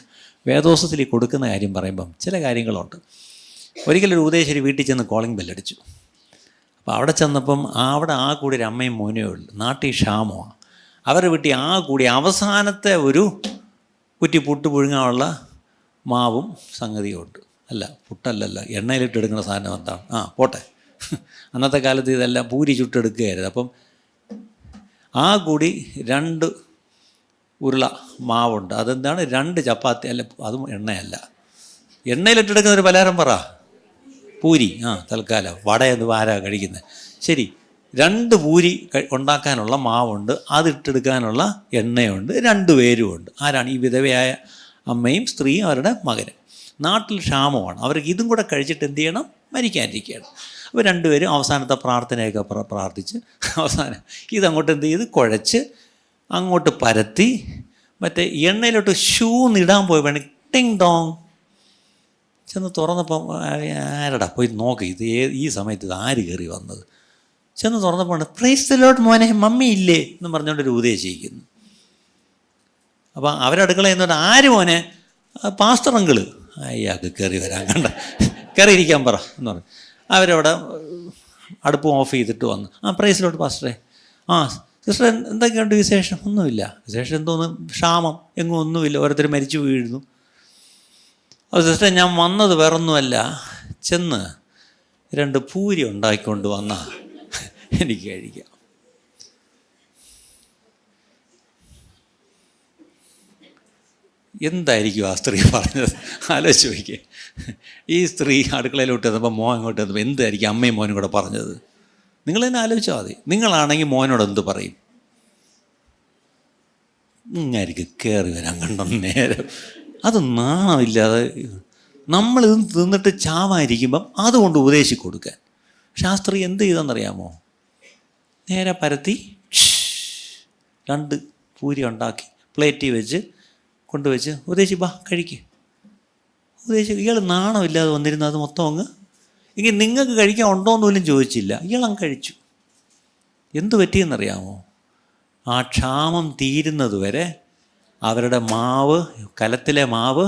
വേദോസത്തിൽ ഈ കൊടുക്കുന്ന കാര്യം പറയുമ്പം ചില കാര്യങ്ങളുണ്ട്. ഒരിക്കലൊരു ഉപദേശരി വീട്ടിൽ ചെന്ന് കോളിംഗ് ബെല്ലടിച്ചു. അപ്പോൾ അവിടെ ചെന്നപ്പം അവിടെ ആ കൂടി ഒരു അമ്മയും മോനേ ഉള്ളൂ. നാട്ടിൽ ക്ഷാമമാണ്. അവരുടെ വീട്ടിൽ ആ കൂടി അവസാനത്തെ ഒരു കുറ്റി പുട്ട് പുഴുങ്ങാനുള്ള മാവും സംഗതിയും ഉണ്ട്. അല്ല, പുട്ടല്ലല്ലോ, എണ്ണയിലിട്ട് എടുക്കുന്ന സാധനം എന്താണ്? പോട്ടെ. അന്നത്തെ കാലത്ത് ഇതെല്ലാം പൂരി ചുട്ടെടുക്കുകയായിരുന്നു. അപ്പം ആ കൂടി 2 ഉരുള മാവുണ്ട്. അതെന്താണ്? 2 ചപ്പാത്തി. അല്ല, അതും എണ്ണയല്ല, എണ്ണയിലിട്ടെടുക്കുന്ന ഒരു പലഹാരം പറ, പൂരി. തൽക്കാലം വടയൊന്നും ആരാ കഴിക്കുന്നത്? ശരി, 2 പൂരി ഉണ്ടാക്കാനുള്ള മാവുണ്ട്, അതിട്ടെടുക്കാനുള്ള എണ്ണയുണ്ട്, 2 പേരുമുണ്ട്. ആരാണ്? ഈ വിധവയായ അമ്മയും സ്ത്രീയും അവരുടെ മകനും. നാട്ടിൽ ക്ഷാമമാണ്. അവർക്ക് ഇതും കൂടെ കഴിച്ചിട്ട് എന്ത് ചെയ്യണം? മരിക്കാനിരിക്കുകയാണ്. അപ്പോൾ 2 പേരും അവസാനത്തെ പ്രാർത്ഥനയൊക്കെ പ്രാർത്ഥിച്ച് അവസാനം ഇതങ്ങോട്ട് എന്ത് ചെയ്ത് കുഴച്ച് അങ്ങോട്ട് പരത്തി മറ്റേ എണ്ണയിലോട്ട് നിടാൻ പോയി വേണം. ടിങ് ഡോങ് ചെന്ന് തുറന്നപ്പം ആരടാ പോയി നോക്കി, ഇത് ഈ സമയത്ത് ഇത് ആര് കയറി വന്നത്? ചെന്ന് തുറന്നപ്പോൾ പ്രൈസ് ദി ലോർഡ് മോനെ, മമ്മി ഇല്ലേ എന്ന് പറഞ്ഞുകൊണ്ടൊരു ഉപദേശിക്കുന്നു. അപ്പം അവരടുക്കളയിൽ നിന്നോട്ട് ആര് മോനെ? Pastor uncle. അയാൾക്ക് കയറി വരാൻ കണ്ട, കയറിയിരിക്കാൻ പറ എന്ന് പറഞ്ഞു. അവരവിടെ അടുപ്പും ഓഫ് ചെയ്തിട്ട് വന്നു. പ്രൈസ് ദി ലോർഡ് പാസ്റ്ററെ. സിസ്റ്റർ എന്തൊക്കെയുണ്ട് വിശേഷം? ഒന്നുമില്ല. വിശേഷം എന്തോന്ന്? ക്ഷാമം, എങ്ങും ഒന്നുമില്ല, ഓരോരുത്തർ മരിച്ചു വീഴുന്നു. അപ്പോൾ സിസ്റ്റർ ഞാൻ വന്നത് വേറൊന്നുമല്ല, ചെന്ന് 2 പൂരി ഉണ്ടാക്കിക്കൊണ്ട് വന്നാൽ എനിക്ക് കഴിക്കാം. എന്തായിരിക്കും ആ സ്ത്രീ പറഞ്ഞത്? ആലോചിച്ച് നോക്കിയേ. ഈ സ്ത്രീ അടുക്കളയിലോട്ട് വന്നപ്പോൾ മോൻ ഇങ്ങോട്ട് വന്നപ്പോൾ എന്തായിരിക്കും അമ്മയും മോനും കൂടെ പറഞ്ഞത്? നിങ്ങൾ തന്നെ ആലോചിച്ചാൽ മതി. നിങ്ങളാണെങ്കിൽ മോനോട് എന്ത് പറയും? ഇങ്ങായിരിക്കും കയറി വരാൻ കണ്ടോ നേരം. അത് നാണമില്ലാതെ നമ്മളിത് തിന്നിട്ട് ചാവായിരിക്കുമ്പം അതുകൊണ്ട് ഉപദേശിച്ച് കൊടുക്കാൻ. പക്ഷെ ആ സ്ത്രീ എന്ത് ചെയ്തെന്നറിയാമോ? നേരെ പരത്തി 2 പൂരി ഉണ്ടാക്കി പ്ലേറ്റിൽ വെച്ച് കൊണ്ടുവച്ച് ഉപദേശി ബാ കഴിക്ക്. ഉപദേശി ഇയാൾ നാണമില്ലാതെ വന്നിരുന്നു. അത് മൊത്തം അങ്ങ് എങ്കിൽ നിങ്ങൾക്ക് കഴിക്കാൻ ഉണ്ടോയെന്ന് പോലും ചോദിച്ചില്ല, ഇയാളങ്ങ് കഴിച്ചു. എന്തു പറ്റിയെന്നറിയാമോ? ആ ക്ഷാമം തീരുന്നത് വരെ അവരുടെ മാവ്, കലത്തിലെ മാവ്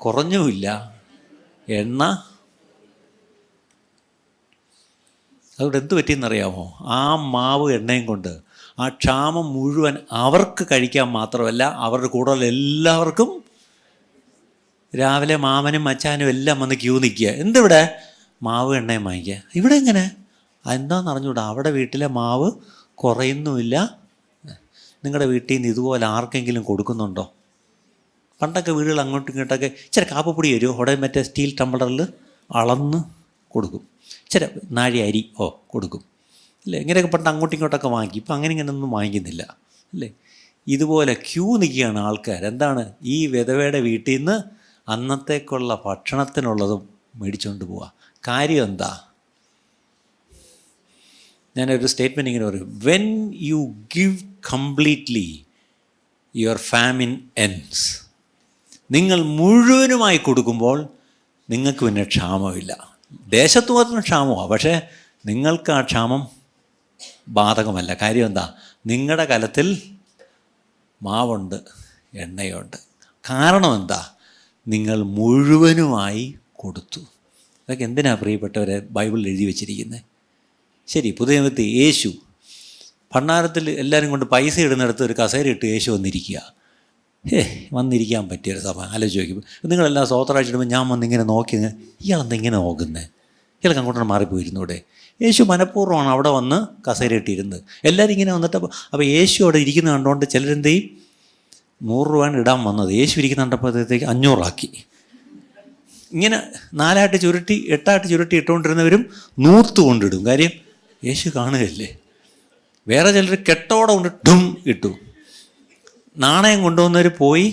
കുറഞ്ഞുമില്ല, എണ്ണ. അതുകൊണ്ട് എന്ത് പറ്റിയെന്നറിയാമോ? ആ മാവ് എണ്ണയും കൊണ്ട് ആ ക്ഷാമം മുഴുവൻ അവർക്ക് കഴിക്കാൻ മാത്രമല്ല, അവരുടെ കൂടെയുള്ള എല്ലാവർക്കും. രാവിലെ മാമനും മച്ചാനും എല്ലാം വന്ന് ക്യൂ നിൽക്കുക. എന്തിവിടെ? മാവ് എണ്ണയും വാങ്ങിക്കുക. ഇവിടെ എങ്ങനെ? എന്താണെന്ന് അറിഞ്ഞൂടാ. അവിടെ വീട്ടിലെ മാവ് കുറയുന്നുമില്ല. നിങ്ങളുടെ വീട്ടിൽ നിന്ന് ഇതുപോലെ ആർക്കെങ്കിലും കൊടുക്കുന്നുണ്ടോ? പണ്ടൊക്കെ വീടുകൾ അങ്ങോട്ടും ഇങ്ങോട്ടൊക്കെ ഇച്ചിരി കാപ്പപ്പൊടി വരുമോ, അവിടെ മറ്റേ സ്റ്റീൽ ടംബ്ലറിൽ അളന്ന് കൊടുക്കും. ഇച്ചിരി നാഴി അരി കൊടുക്കും. അല്ലേ? ഇങ്ങനെയൊക്കെ പണ്ട് അങ്ങോട്ടും ഇങ്ങോട്ടൊക്കെ വാങ്ങി, ഇപ്പം അങ്ങനെ ഇങ്ങനെയൊന്നും വാങ്ങിക്കുന്നില്ല അല്ലേ? ഇതുപോലെ ക്യൂ നിൽക്കുകയാണ് ആൾക്കാർ. എന്താണ്? ഈ വിധവയുടെ വീട്ടിൽ നിന്ന് അന്നത്തേക്കുള്ള ഭക്ഷണത്തിനുള്ളതും മേടിച്ചുകൊണ്ട് പോവുക. കാര്യം എന്താ? ഞാനൊരു സ്റ്റേറ്റ്മെൻറ്റ് ഇങ്ങനെ പറയും, when you give completely your famine ends. നിങ്ങൾ മുഴുവനുമായി കൊടുക്കുമ്പോൾ നിങ്ങൾക്ക് പിന്നെ ക്ഷാമമില്ല. ദേശത്ത് മാത്രം ക്ഷാമമാണ്, പക്ഷേ നിങ്ങൾക്ക് ആ ക്ഷാമം ബാധകമല്ല. കാര്യം എന്താ? നിങ്ങളുടെ കലത്തിൽ മാവുണ്ട്, എണ്ണയുണ്ട്. കാരണം എന്താ? നിങ്ങൾ മുഴുവനുമായി കൊടുത്തു. അതൊക്കെ എന്തിനാണ് പ്രിയപ്പെട്ടവരെ ബൈബിളിൽ എഴുതി വച്ചിരിക്കുന്നത്? ശരി, പുതിയ നിയമത്തിൽ യേശു ഭണ്ഡാരത്തിൽ എല്ലാവരും കൊണ്ട് പൈസ ഇടുന്നിടത്ത് ഒരു കസേര ഇട്ട് യേശു വന്നിരിക്കുക. വന്നിരിക്കാൻ പറ്റിയൊരു സഭ ആലോചിച്ച് നോക്കിയപ്പോൾ നിങ്ങളെല്ലാം സ്വോത്രാഴ്ചയിടുമ്പോൾ ഞാൻ വന്നിങ്ങനെ നോക്കി, ഇയാളെന്തെങ്ങനെ നോക്കുന്നത്? ഇയാൾക്ക് അങ്ങോട്ടാണ് മാറിപ്പോയിരുന്നൂടെ? യേശു മനഃപൂർവ്വമാണ് അവിടെ വന്ന് കസേര ഇട്ടിരുന്നത്. എല്ലാവരും ഇങ്ങനെ വന്നിട്ട് അപ്പോൾ യേശു അവിടെ ഇരിക്കുന്നത് കണ്ടുകൊണ്ട് ചിലരെന്ത് ചെയ്യും? 100 രൂപയാണ് ഇടാൻ വന്നത്, യേശു ഇരിക്കുന്ന കണ്ടപ്പോഴത്തേക്ക് 500 ആക്കി. ഇങ്ങനെ 4 ആയിട്ട് ചുരുട്ടി 8 ആയിട്ട് ചുരുട്ടി ഇട്ടുകൊണ്ടിരുന്നവരും 100 കൊണ്ടിടും. കാര്യം യേശു കാണുകയല്ലേ. വേറെ ചിലർ കെട്ടോടെ കൊണ്ട് ഡും ഇട്ടു. നാണയം കൊണ്ടുവന്നവർ പോയി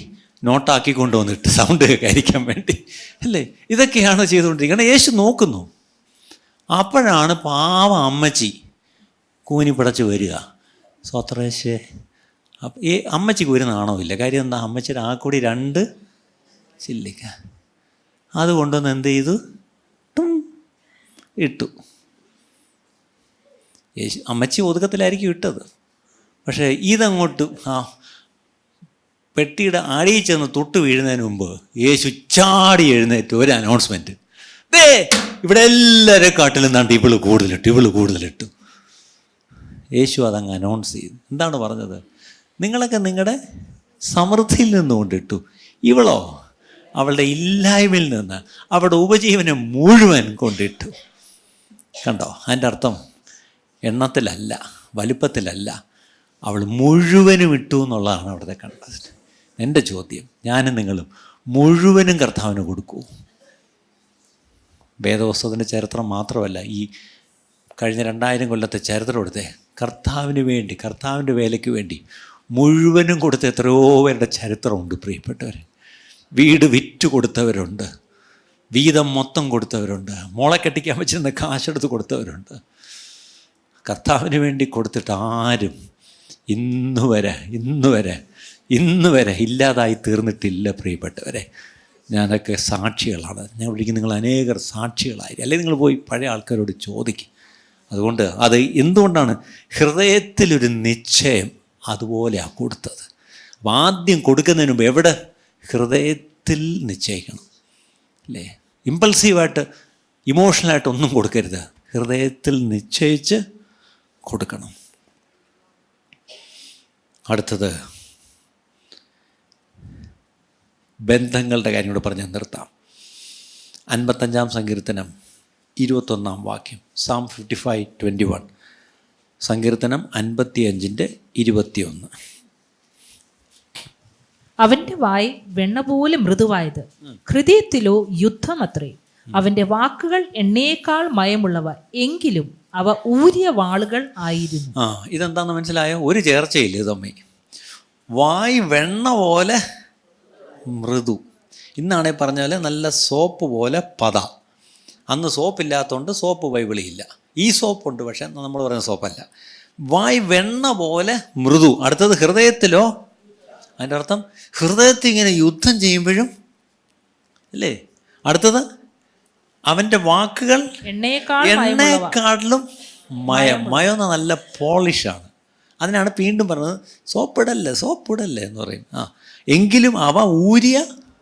നോട്ടാക്കി കൊണ്ടുവന്നിട്ട് സൗണ്ട് കേൾക്കാതിരിക്കാൻ വേണ്ടി അല്ലേ? ഇതൊക്കെയാണ് ചെയ്തുകൊണ്ടിരിക്കുന്നത്. യേശു നോക്കുന്നു. അപ്പോഴാണ് പാവ അമ്മച്ചി കൂനി പിടച്ച് വരിക. സ്വത്രേശേ, അപ്പം ഈ അമ്മച്ചിക്ക് ഒരു നാണമില്ല. കാര്യം എന്താ? അമ്മച്ചിയുടെ ആ കൂടി 2 ചില്ലിക്ക അത് കൊണ്ടുവന്ന് എന്ത് ചെയ്തു? ഇട്ടു. യേശു അമ്മച്ചി ഒതുക്കത്തിലായിരിക്കും ഇട്ടത്. പക്ഷേ ഇതങ്ങോട്ട് പെട്ടിയുടെ അടിയിൽ ചെന്ന് തൊട്ട് വീഴുന്നതിന് മുമ്പ് യേശു ചാടി എഴുന്നേറ്റ് ഒരു അനൗൺസ്മെൻറ്റ്. ഇവിടെ എല്ലാവരും കാട്ടിലും നിന്നാണ്ട് ഇവള് കൂടുതലിട്ടു. യേശു അതങ്ങ് അനൗൺസ് ചെയ്തു. എന്താണ് പറഞ്ഞത്? നിങ്ങളൊക്കെ നിങ്ങളുടെ സമൃദ്ധിയിൽ നിന്നുകൊണ്ടിട്ടു. ഇവളോ അവളുടെ ഇല്ലായ്മയിൽ നിന്ന് അവളുടെ ഉപജീവനം മുഴുവൻ കൊണ്ടിട്ടു. കണ്ടോ? അതിൻ്റെ അർത്ഥം എണ്ണത്തിലല്ല, വലുപ്പത്തിലല്ല, അവൾ മുഴുവനും ഇട്ടു എന്നുള്ളതാണ് അവിടുത്തെ കണ്ടത്. എൻ്റെ ചോദ്യം, ഞാനും നിങ്ങളും മുഴുവനും കർത്താവിന് കൊടുക്കൂ? വേദപുസ്തകത്തിൻ്റെ ചരിത്രം മാത്രമല്ല, ഈ കഴിഞ്ഞ 2000 കൊല്ലത്തെ ചരിത്രം എടുത്തേ. കർത്താവിന് വേണ്ടി, കർത്താവിൻ്റെ വേലയ്ക്ക് വേണ്ടി മുഴുവനും കൊടുത്ത എത്രയോ പേരുടെ ചരിത്രമുണ്ട് പ്രിയപ്പെട്ടവർ. വീട് വിറ്റ് കൊടുത്തവരുണ്ട്, വീതം മൊത്തം കൊടുത്തവരുണ്ട്, മോളെ കെട്ടിക്കാൻ വെച്ചിരുന്ന കാശെടുത്ത് കൊടുത്തവരുണ്ട്. കർത്താവിന് വേണ്ടി കൊടുത്തിട്ട് ആരും ഇന്ന് വരെ ഇല്ലാതായി തീർന്നിട്ടില്ല പ്രിയപ്പെട്ടവരെ. ഞാനൊക്കെ സാക്ഷികളാണ്. ഞാൻ വിളിക്കും, നിങ്ങൾ അനേകർ സാക്ഷികളായി. അല്ലെങ്കിൽ നിങ്ങൾ പോയി പഴയ ആൾക്കാരോട് ചോദിക്കും. അതുകൊണ്ട് അത് എന്തുകൊണ്ടാണ്? ഹൃദയത്തിലൊരു നിശ്ചയം അതുപോലെയാണ് കൊടുത്തത്. അപ്പം ആദ്യം കൊടുക്കുന്നതിന് മുമ്പ് എവിടെ? ഹൃദയത്തിൽ നിശ്ചയിക്കണം അല്ലേ? ഇമ്പൾസീവായിട്ട് ഇമോഷണലായിട്ട് ഒന്നും കൊടുക്കരുത്. ഹൃദയത്തിൽ നിശ്ചയിച്ച് കൊടുക്കണം. അടുത്തത് ബന്ധങ്ങളുടെ കാര്യം കൂടെ പറഞ്ഞ് നിർത്താം. 55-ാം സങ്കീർത്തനം 21-ാം വാക്യം, Psalm 55:21. സങ്കീർത്തനം 55:21. അവന്റെ വായ് വെണ്ണ പോലെ മൃദുവായത്, ഹൃദയത്തിലോ യുദ്ധമത്രേ. അവന്റെ വാക്കുകൾ എണ്ണയേക്കാൾ മയമുള്ളവ, എങ്കിലും അവ ഊരിയ വാളുകൾ ആയിരുന്നു. ഇതെന്താന്ന് മനസ്സിലായോ? ഒരു ചേർച്ചയില്ല തമ്മി. വായ് വെണ്ണ പോലെ മൃദു. ഇന്നാണേ പറഞ്ഞാൽ നല്ല സോപ്പ് പോലെ പത. അന്ന് സോപ്പില്ലാത്തതുകൊണ്ട് സോപ്പ് ബൈബിളില്ല. ഈ സോപ്പുണ്ട്, പക്ഷെ നമ്മൾ പറയുന്ന സോപ്പല്ല. വായ് വെണ്ണ പോലെ മൃദു. അടുത്തത് ഹൃദയത്തിലോ? അതിൻ്റെ അർത്ഥം ഹൃദയത്തിൽ ഇങ്ങനെ യുദ്ധം ചെയ്യുമ്പോഴും അല്ലേ? അടുത്തത് അവൻ്റെ വാക്കുകൾ എണ്ണയെക്കാട്ടിലും മയം നല്ല പോളിഷാണ്. അതിനാണ് വീണ്ടും പറഞ്ഞത് സോപ്പിടല്ലേ എന്ന് പറയും. എങ്കിലും അവ ഊരിയ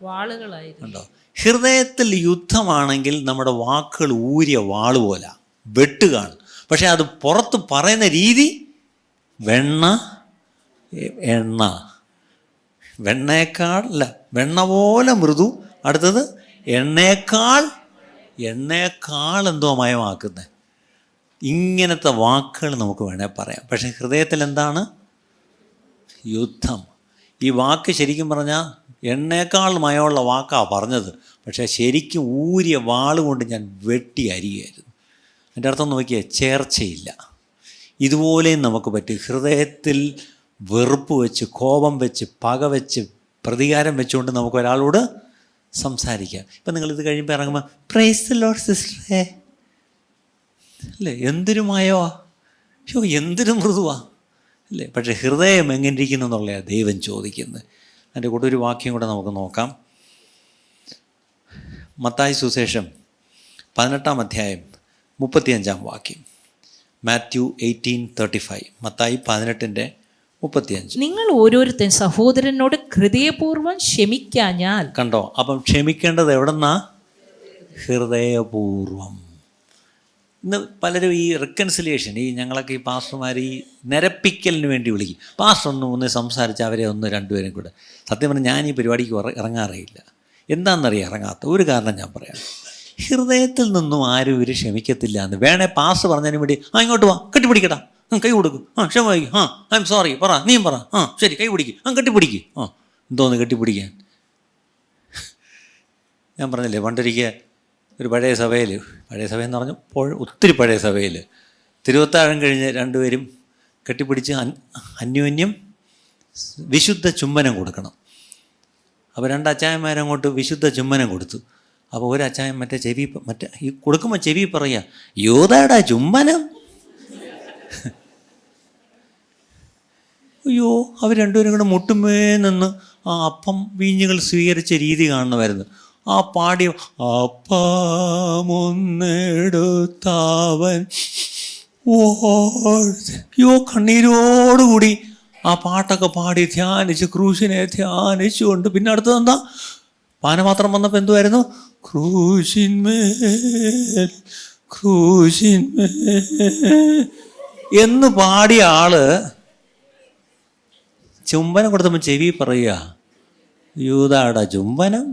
വാളുകളായിട്ടുണ്ടോ? ഹൃദയത്തിൽ യുദ്ധമാണെങ്കിൽ നമ്മുടെ വാക്കുകൾ ഊരിയ വാള് പോലെ വെട്ടുകയാണ്. പക്ഷെ അത് പുറത്ത് പറയുന്ന രീതി വെണ്ണ പോലെ മൃദു. അടുത്തത് എണ്ണയേക്കാൾ എന്തോ മയമാക്കുന്നത്. ഇങ്ങനത്തെ വാക്കുകൾ നമുക്ക് വേണേൽ പറയാം. പക്ഷേ ഹൃദയത്തിൽ എന്താണ്? യുദ്ധം. ഈ വാക്ക് ശരിക്കും പറഞ്ഞാൽ എണ്ണയേക്കാൾ മയമുള്ള വാക്കാണ് പറഞ്ഞത്. പക്ഷേ ശരിക്കും ഊരിയ വാളുകൊണ്ട് ഞാൻ വെട്ടി അരിയായിരുന്നു. എൻ്റെ അർത്ഥം നോക്കിയാൽ ചേർച്ചയില്ല. ഇതുപോലെയും നമുക്ക് പറ്റും. ഹൃദയത്തിൽ വെറുപ്പ് വെച്ച്, കോപം വെച്ച്, പക വെച്ച്, പ്രതികാരം വെച്ചുകൊണ്ട് നമുക്ക് ഒരാളോട് സംസാരിക്കാം. ഇപ്പം നിങ്ങളിത് കഴിയുമ്പോൾ ഇറങ്ങുമ്പോൾ പ്രൈസ് ദി ലോർഡ് സിസ്റ്ററേ അല്ലേ, എന്തൊരുമായോ, അയ്യോ എന്തൊരു മൃദുവാ അല്ലേ. പക്ഷേ ഹൃദയം എങ്ങനെ ഇരിക്കുന്നു എന്നുള്ളതാണ് ദൈവം ചോദിക്കുന്നത്. അതിൻ്റെ കൂടെ ഒരു വാക്യം കൂടെ നമുക്ക് നോക്കാം. മത്തായി സുവിശേഷം 18-ാം അധ്യായം 35-ാം വാക്യം. മാത്യു 18:35. മത്തായി 18:35. നിങ്ങൾ ഓരോരുത്തൻ സഹോദരനോട് ഹൃദയപൂർവ്വം ക്ഷമിക്കാഞ്ഞാൽ. കണ്ടോ, അപ്പം ക്ഷമിക്കേണ്ടത് എവിടെന്നാ? ഹൃദയപൂർവം. ഇന്ന് പലരും ഈ റിക്കൺസിലിയേഷൻ, ഈ ഞങ്ങളൊക്കെ ഈ പാസ്റ്റർമാർ ഈ നിരപ്പിക്കലിന് വേണ്ടി വിളിക്കും. പാസ്റ്റർ ഒന്ന് സംസാരിച്ച് അവരെ രണ്ടുപേരും കൂടെ. സത്യം പറഞ്ഞാൽ ഞാൻ ഈ പരിപാടിക്ക് ഇറങ്ങാറില്ല. എന്താണെന്നറിയാം ഇറങ്ങാത്ത ഒരു കാരണം ഞാൻ പറയാം. ഹൃദയത്തിൽ നിന്നും ആരും ഇവർ ക്ഷമിക്കത്തില്ല എന്ന്. വേണേ പാസ്റ്റർ പറഞ്ഞതിന് വേണ്ടി ഇങ്ങോട്ട് വാ, കെട്ടിപ്പിടിക്കടാ, കൈ കൊടുക്കും, ക്ഷമിക്കും, ഐ എം സോറി, പറ, നീയും പറ, ശരി, കൈ പിടിക്കും, കെട്ടിപ്പിടിക്കും. എന്തോന്ന് കെട്ടിപ്പിടിക്കാൻ? ഞാൻ പറഞ്ഞില്ലേ പണ്ടൊരിക്കൽ ഒരു പഴയ സഭയെന്ന് പറഞ്ഞു ഒത്തിരി പഴയ സഭയിൽ തിരുവത്താഴം കഴിഞ്ഞ് രണ്ടുപേരും കെട്ടിപ്പിടിച്ച് അന്യോന്യം വിശുദ്ധ ചുംബനം കൊടുക്കണം. അപ്പോൾ രണ്ട് അച്ചായന്മാരങ്ങോട്ട് വിശുദ്ധ ചുംബനം കൊടുത്തു. അപ്പോൾ ഒരു അച്ചായൻ മറ്റേ ഈ കൊടുക്കുമ്പോൾ ചെവി പറയുക, യോദാടാ ചുംബനം. അയ്യോ, അവർ രണ്ടുപേരും കൂടെ മുട്ടുമേ നിന്ന് ആ അപ്പം വീഞ്ഞുകൾ സ്വീകരിച്ച രീതി കാണണമായിരുന്നു. ആ പാടിയ അപ്പമൊന്നെടുത്താവൻ കണ്ണീരോടുകൂടി ആ പാട്ടൊക്കെ പാടി ധ്യാനിച്ച് ക്രൂശിനെ ധ്യാനിച്ചുകൊണ്ട് പിന്നെ അടുത്തതെന്താ? പാനപാത്രം വന്നപ്പോൾ എന്തുമായിരുന്നു? ക്രൂശിന്മേൽ എന്ന് പാടിയ ആള് ചുംബനം കൊടുത്തപ്പോൾ ചെവി പറയുക, യൂദാടാ ചുംബനം.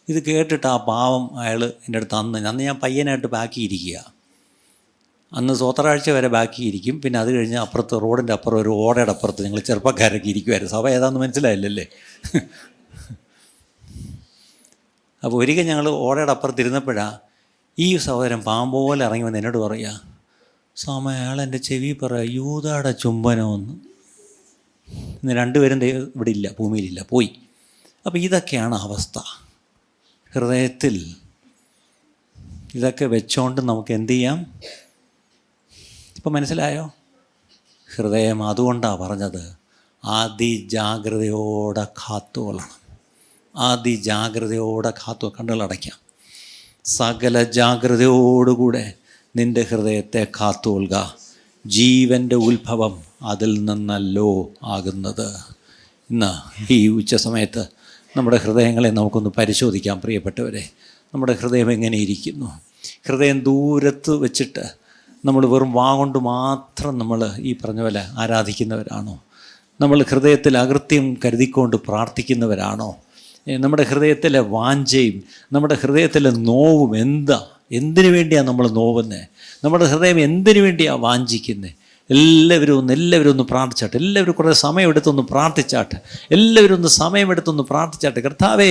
ഇത് കേട്ടിട്ട് ആ പാവം അയാൾ എൻ്റെ അടുത്ത് അന്ന് ഞാൻ പയ്യനായിട്ട് ബാക്കിയിരിക്കുക. അന്ന് സ്വോത്രാഴ്ച വരെ ബാക്കിയിരിക്കും. പിന്നെ അത് കഴിഞ്ഞ് അപ്പുറത്ത് റോഡിൻ്റെ അപ്പുറം ഒരു ഓടയുടെ അപ്പുറത്ത് ഞങ്ങൾ ചെറുപ്പക്കാരൊക്കെ ഇരിക്കുമായിരുന്നു. സഭ ഏതാണെന്ന് മനസ്സിലായില്ലല്ലേ. അപ്പോൾ ഒരിക്കൽ ഞങ്ങൾ ഓടയുടെ അപ്പുറത്ത് ഇരുന്നപ്പോഴാണ് ഈ സഹോദരൻ പാമ്പോലെ ഇറങ്ങി വന്ന് എന്നോട് പറയുക, സ്വാമി അയാൾ എൻ്റെ ചെവി പറയുക, യൂദാടെ ചുംബനമെന്ന്. ഇന്ന് രണ്ടുപേരും ഇവിടെ ഇല്ല, ഭൂമിയിലില്ല, പോയി. അപ്പോൾ ഇതൊക്കെയാണ് അവസ്ഥ. ഹൃദയത്തിൽ ഇതൊക്കെ വെച്ചോണ്ട് നമുക്ക് എന്തു ചെയ്യാം? ഇപ്പം മനസ്സിലായോ? ഹൃദയം അതുകൊണ്ടാണ് പറഞ്ഞത് അതിജാഗ്രതയോടെ കാത്തുകൊള്ളണം. അതിജാഗ്രതയോടെ കണ്ണുകളടയ്ക്കാം. സകല ജാഗ്രതയോടുകൂടെ നിൻ്റെ ഹൃദയത്തെ കാത്തുകൊള്ളുക. ജീവൻ്റെ ഉത്ഭവം അതിൽ നിന്നല്ലോ ആകുന്നത്. ഇന്ന് ഈ ഉച്ച സമയത്ത് നമ്മുടെ ഹൃദയങ്ങളെ നമുക്കൊന്ന് പരിശോധിക്കാം പ്രിയപ്പെട്ടവരെ. നമ്മുടെ ഹൃദയം എങ്ങനെ ഇരിക്കുന്നു? ഹൃദയം ദൂരത്ത് വെച്ചിട്ട് നമ്മൾ വെറും കൊണ്ട് മാത്രം നമ്മൾ ഈ പറഞ്ഞ പോലെ ആരാധിക്കുന്നവരാണോ? നമ്മൾ ഹൃദയത്തിൽ അകൃത്യം കരുതിക്കൊണ്ട് പ്രാർത്ഥിക്കുന്നവരാണോ? നമ്മുടെ ഹൃദയത്തിലെ വാഞ്ചയും നമ്മുടെ ഹൃദയത്തിലെ നോവും എന്തിനു വേണ്ടിയാണ് നമ്മൾ നോവുന്നത്? നമ്മുടെ ഹൃദയം എന്തിനു വേണ്ടിയാണ് വാഞ്ചിക്കുന്നത്? എല്ലാവരും ഒന്ന് പ്രാർത്ഥിച്ചാട്ടെ. എല്ലാവരും കുറേ സമയമെടുത്തൊന്ന് പ്രാർത്ഥിച്ചാട്ടെ. എല്ലാവരും ഒന്ന് സമയമെടുത്തൊന്ന് പ്രാർത്ഥിച്ചാട്ടെ. കർത്താവേ,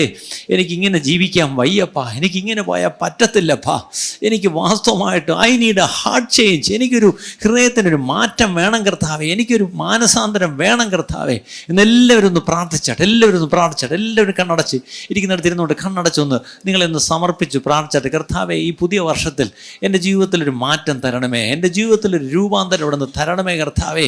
എനിക്കിങ്ങനെ ജീവിക്കാൻ വയ്യപ്പാ, എനിക്കിങ്ങനെ പോയാൽ പറ്റത്തില്ലപ്പാ, എനിക്ക് വാസ്തവമായിട്ട് I need a heart change, എനിക്കൊരു ഹൃദയത്തിനൊരു മാറ്റം വേണം കർത്താവേ, എനിക്കൊരു മാനസാന്തരം വേണം കർത്താവേ എന്നെല്ലാവരും ഒന്ന് പ്രാർത്ഥിച്ചാട്ടെ. എല്ലാവരും കണ്ണടച്ച് ഇരിക്കുന്നിടത്തിരുന്നുകൊണ്ട് കണ്ണടച്ചൊന്ന് നിങ്ങളെന്ന് സമർപ്പിച്ച് പ്രാർത്ഥിച്ചാട്ടെ. കർത്താവേ, ഈ പുതിയ വർഷത്തിൽ എൻ്റെ ജീവിതത്തിലൊരു മാറ്റം തരണമേ, എൻ്റെ ജീവിതത്തിലൊരു രൂപാന്തരം ഇവിടെ നിന്ന് തരണമേ കർത്താവേ.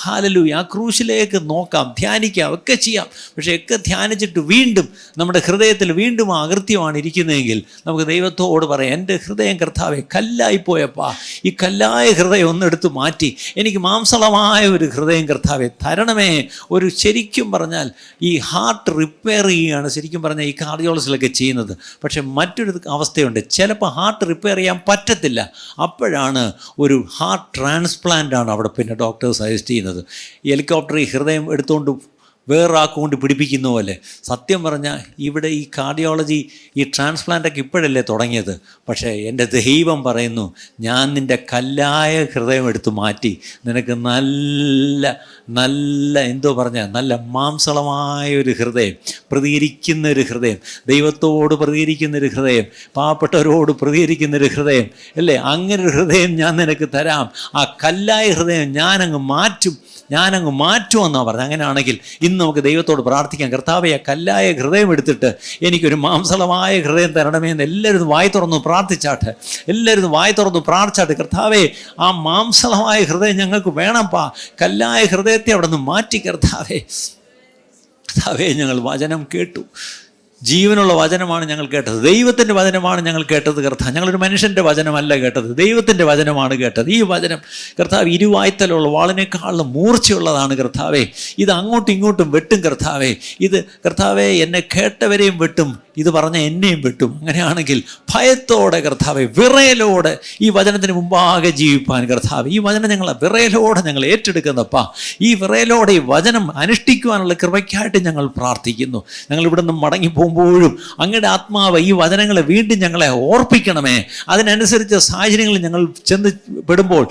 ഹല്ലേലൂയ. ആ ക്രൂശിലേക്ക് നോക്കാം, ധ്യാനിക്കാം, ഒക്കെ ചെയ്യാം. പക്ഷേ ഒക്കെ ധ്യാനിച്ചിട്ട് വീണ്ടും നമ്മുടെ ഹൃദയത്തിൽ വീണ്ടും ആ അകൃത്യമാണ് ഇരിക്കുന്നതെങ്കിൽ നമുക്ക് ദൈവത്തോട് പറയാം, എൻ്റെ ഹൃദയം കർത്താവേ കല്ലായിപ്പോയപ്പാ, ഈ കല്ലായ ഹൃദയം ഒന്നെടുത്ത് മാറ്റി എനിക്ക് മാംസളമായ ഒരു ഹൃദയം കർത്താവേ തരണമേ. ഒരു ശരിക്കും പറഞ്ഞാൽ ഈ ഹാർട്ട് റിപ്പയർ ചെയ്യുകയാണ് ശരിക്കും പറഞ്ഞാൽ ഈ കാർഡിയോളജിലൊക്കെ ചെയ്യുന്നത്. പക്ഷേ മറ്റൊരു അവസ്ഥയുണ്ട്, ചിലപ്പോൾ ഹാർട്ട് റിപ്പയർ ചെയ്യാൻ പറ്റത്തില്ല. അപ്പോഴാണ് ഒരു ഹാർട്ട് ട്രാൻസ്പ്ലാന്റ് ആണ് അവിടെ പിന്നെ ഡോക്ടർ സജസ്റ്റ് ചെയ്യുന്നത്. ഈ ഹെലികോപ്റ്റർ ഈ ഹൃദയം എടുത്തുകൊണ്ട് വേറൊരാൾക്ക് കൊണ്ട് പിടിപ്പിക്കുന്ന പോലെ. സത്യം പറഞ്ഞാൽ ഇവിടെ ഈ കാർഡിയോളജി, ഈ ട്രാൻസ്പ്ലാന്റൊക്കെ ഇപ്പോഴല്ലേ തുടങ്ങിയത്. പക്ഷേ എൻ്റെ ദൈവം പറയുന്നു, ഞാൻ നിൻ്റെ കല്ലായ ഹൃദയം എടുത്തു മാറ്റി നിനക്ക് നല്ല എന്തോ പറഞ്ഞാൽ നല്ല മാംസളമായ ഒരു ഹൃദയം, പ്രതികരിക്കുന്ന ഒരു ഹൃദയം, ദൈവത്തോട് പ്രതികരിക്കുന്നൊരു ഹൃദയം, പാവപ്പെട്ടവരോട് പ്രതികരിക്കുന്നൊരു ഹൃദയം അല്ലേ, അങ്ങനെ ഒരു ഹൃദയം ഞാൻ നിനക്ക് തരാം. ആ കല്ലായ ഹൃദയം ഞാനങ്ങ് മാറ്റുമെന്നാണ് പറഞ്ഞത്. അങ്ങനെയാണെങ്കിൽ ഇന്ന് നമുക്ക് ദൈവത്തോട് പ്രാർത്ഥിക്കാം, കർത്താവേ ആ കല്ലായ ഹൃദയം എടുത്തിട്ട് എനിക്കൊരു മാംസളമായ ഹൃദയം തരണമേ എന്ന് എല്ലാവരും വായി തുറന്നു പ്രാർത്ഥിച്ചാട്ടെ. കർത്താവേ ആ മാംസളമായ ഹൃദയം ഞങ്ങൾക്ക് വേണംപ്പാ. കല്ലായ ഹൃദയത്തെ അവിടെ നിന്ന് മാറ്റി കർത്താവേ. ഞങ്ങൾ വചനം കേട്ടു, ജീവനുള്ള വചനമാണ് ഞങ്ങൾ കേട്ടത്, ദൈവത്തിൻ്റെ വചനമാണ് ഞങ്ങൾ കേട്ടത് കർത്താവ്. ഞങ്ങളൊരു മനുഷ്യൻ്റെ വചനമല്ല കേട്ടത്, ദൈവത്തിൻ്റെ വചനമാണ് കേട്ടത്. ഈ വചനം കർത്താവ് ഇരുവായ്ത്തലുള്ള വാളിനേക്കാളും മൂർച്ചയുള്ളതാണ് കർത്താവേ. ഇത് അങ്ങോട്ടും ഇങ്ങോട്ടും വെട്ടും കർത്താവേ. ഇത് കർത്താവേ എന്നെ കേട്ടവരെയും വെട്ടും, ഇത് പറഞ്ഞ എന്നെയും വെട്ടും. അങ്ങനെയാണെങ്കിൽ ഭയത്തോടെ കർത്താവെ, വിറയലോടെ ഈ വചനത്തിന് മുമ്പാകെ ജീവിപ്പാൻ കർത്താവ്, ഈ വചനം വിറയലോടെ ഞങ്ങൾ ഏറ്റെടുക്കുന്നപ്പാ. ഈ വിറയലോടെ ഈ വചനം അനുഷ്ഠിക്കുവാനുള്ള കൃപയ്ക്കായിട്ട് ഞങ്ങൾ പ്രാർത്ഥിക്കുന്നു. ഞങ്ങൾ ഇവിടെ നിന്ന് മടങ്ങി പോകുമ്പോഴും അങ്ങയുടെ ആത്മാവ് ഈ വചനങ്ങളെ വീണ്ടും ഞങ്ങളെ ഓർപ്പിക്കണമേ. അതിനനുസരിച്ച് സാഹചര്യങ്ങളിൽ ഞങ്ങൾ ചെന്ന് പെടുമ്പോൾ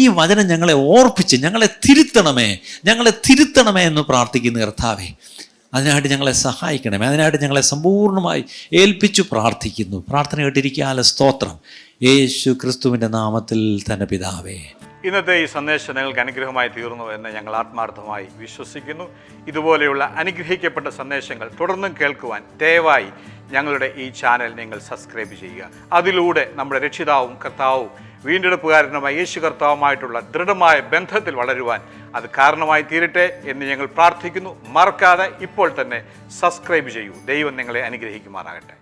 ഈ വചനം ഞങ്ങളെ ഓർപ്പിച്ച് ഞങ്ങളെ തിരുത്തണമേ എന്ന് പ്രാർത്ഥിക്കുന്നു കർത്താവെ. അതിനായിട്ട് ഞങ്ങളെ സഹായിക്കണമേ. അതിനായിട്ട് ഞങ്ങളെ സമ്പൂർണ്ണമായി ഏൽപ്പിച്ചു പ്രാർത്ഥിക്കുന്നു. പ്രാർത്ഥന കേട്ടിരിക്കാനുള്ള സ്തോത്രം യേശു ക്രിസ്തുവിൻ്റെ നാമത്തിൽ തന്നെ പിതാവേ. ഇന്നത്തെ ഈ സന്ദേശം നിങ്ങൾക്ക് അനുഗ്രഹമായി തീർന്നു എന്ന് ഞങ്ങൾ ആത്മാർത്ഥമായി വിശ്വസിക്കുന്നു. ഇതുപോലെയുള്ള അനുഗ്രഹിക്കപ്പെട്ട സന്ദേശങ്ങൾ തുടർന്നും കേൾക്കുവാൻ ദയവായി ഞങ്ങളുടെ ഈ ചാനൽ നിങ്ങൾ സബ്സ്ക്രൈബ് ചെയ്യുക. അതിലൂടെ നമ്മുടെ രക്ഷിതാവും കർത്താവും വീണ്ടെടുപ്പുകാരനുമായ യേശു കർത്താവുമായിട്ടുള്ള ദൃഢമായ ബന്ധത്തിൽ വളരുവാൻ അത് കാരണമായി തീരട്ടെ എന്ന് ഞങ്ങൾ പ്രാർത്ഥിക്കുന്നു. മറക്കാതെ ഇപ്പോൾ തന്നെ സബ്സ്ക്രൈബ് ചെയ്യൂ. ദൈവം നിങ്ങളെ അനുഗ്രഹിക്കുമാറാകട്ടെ.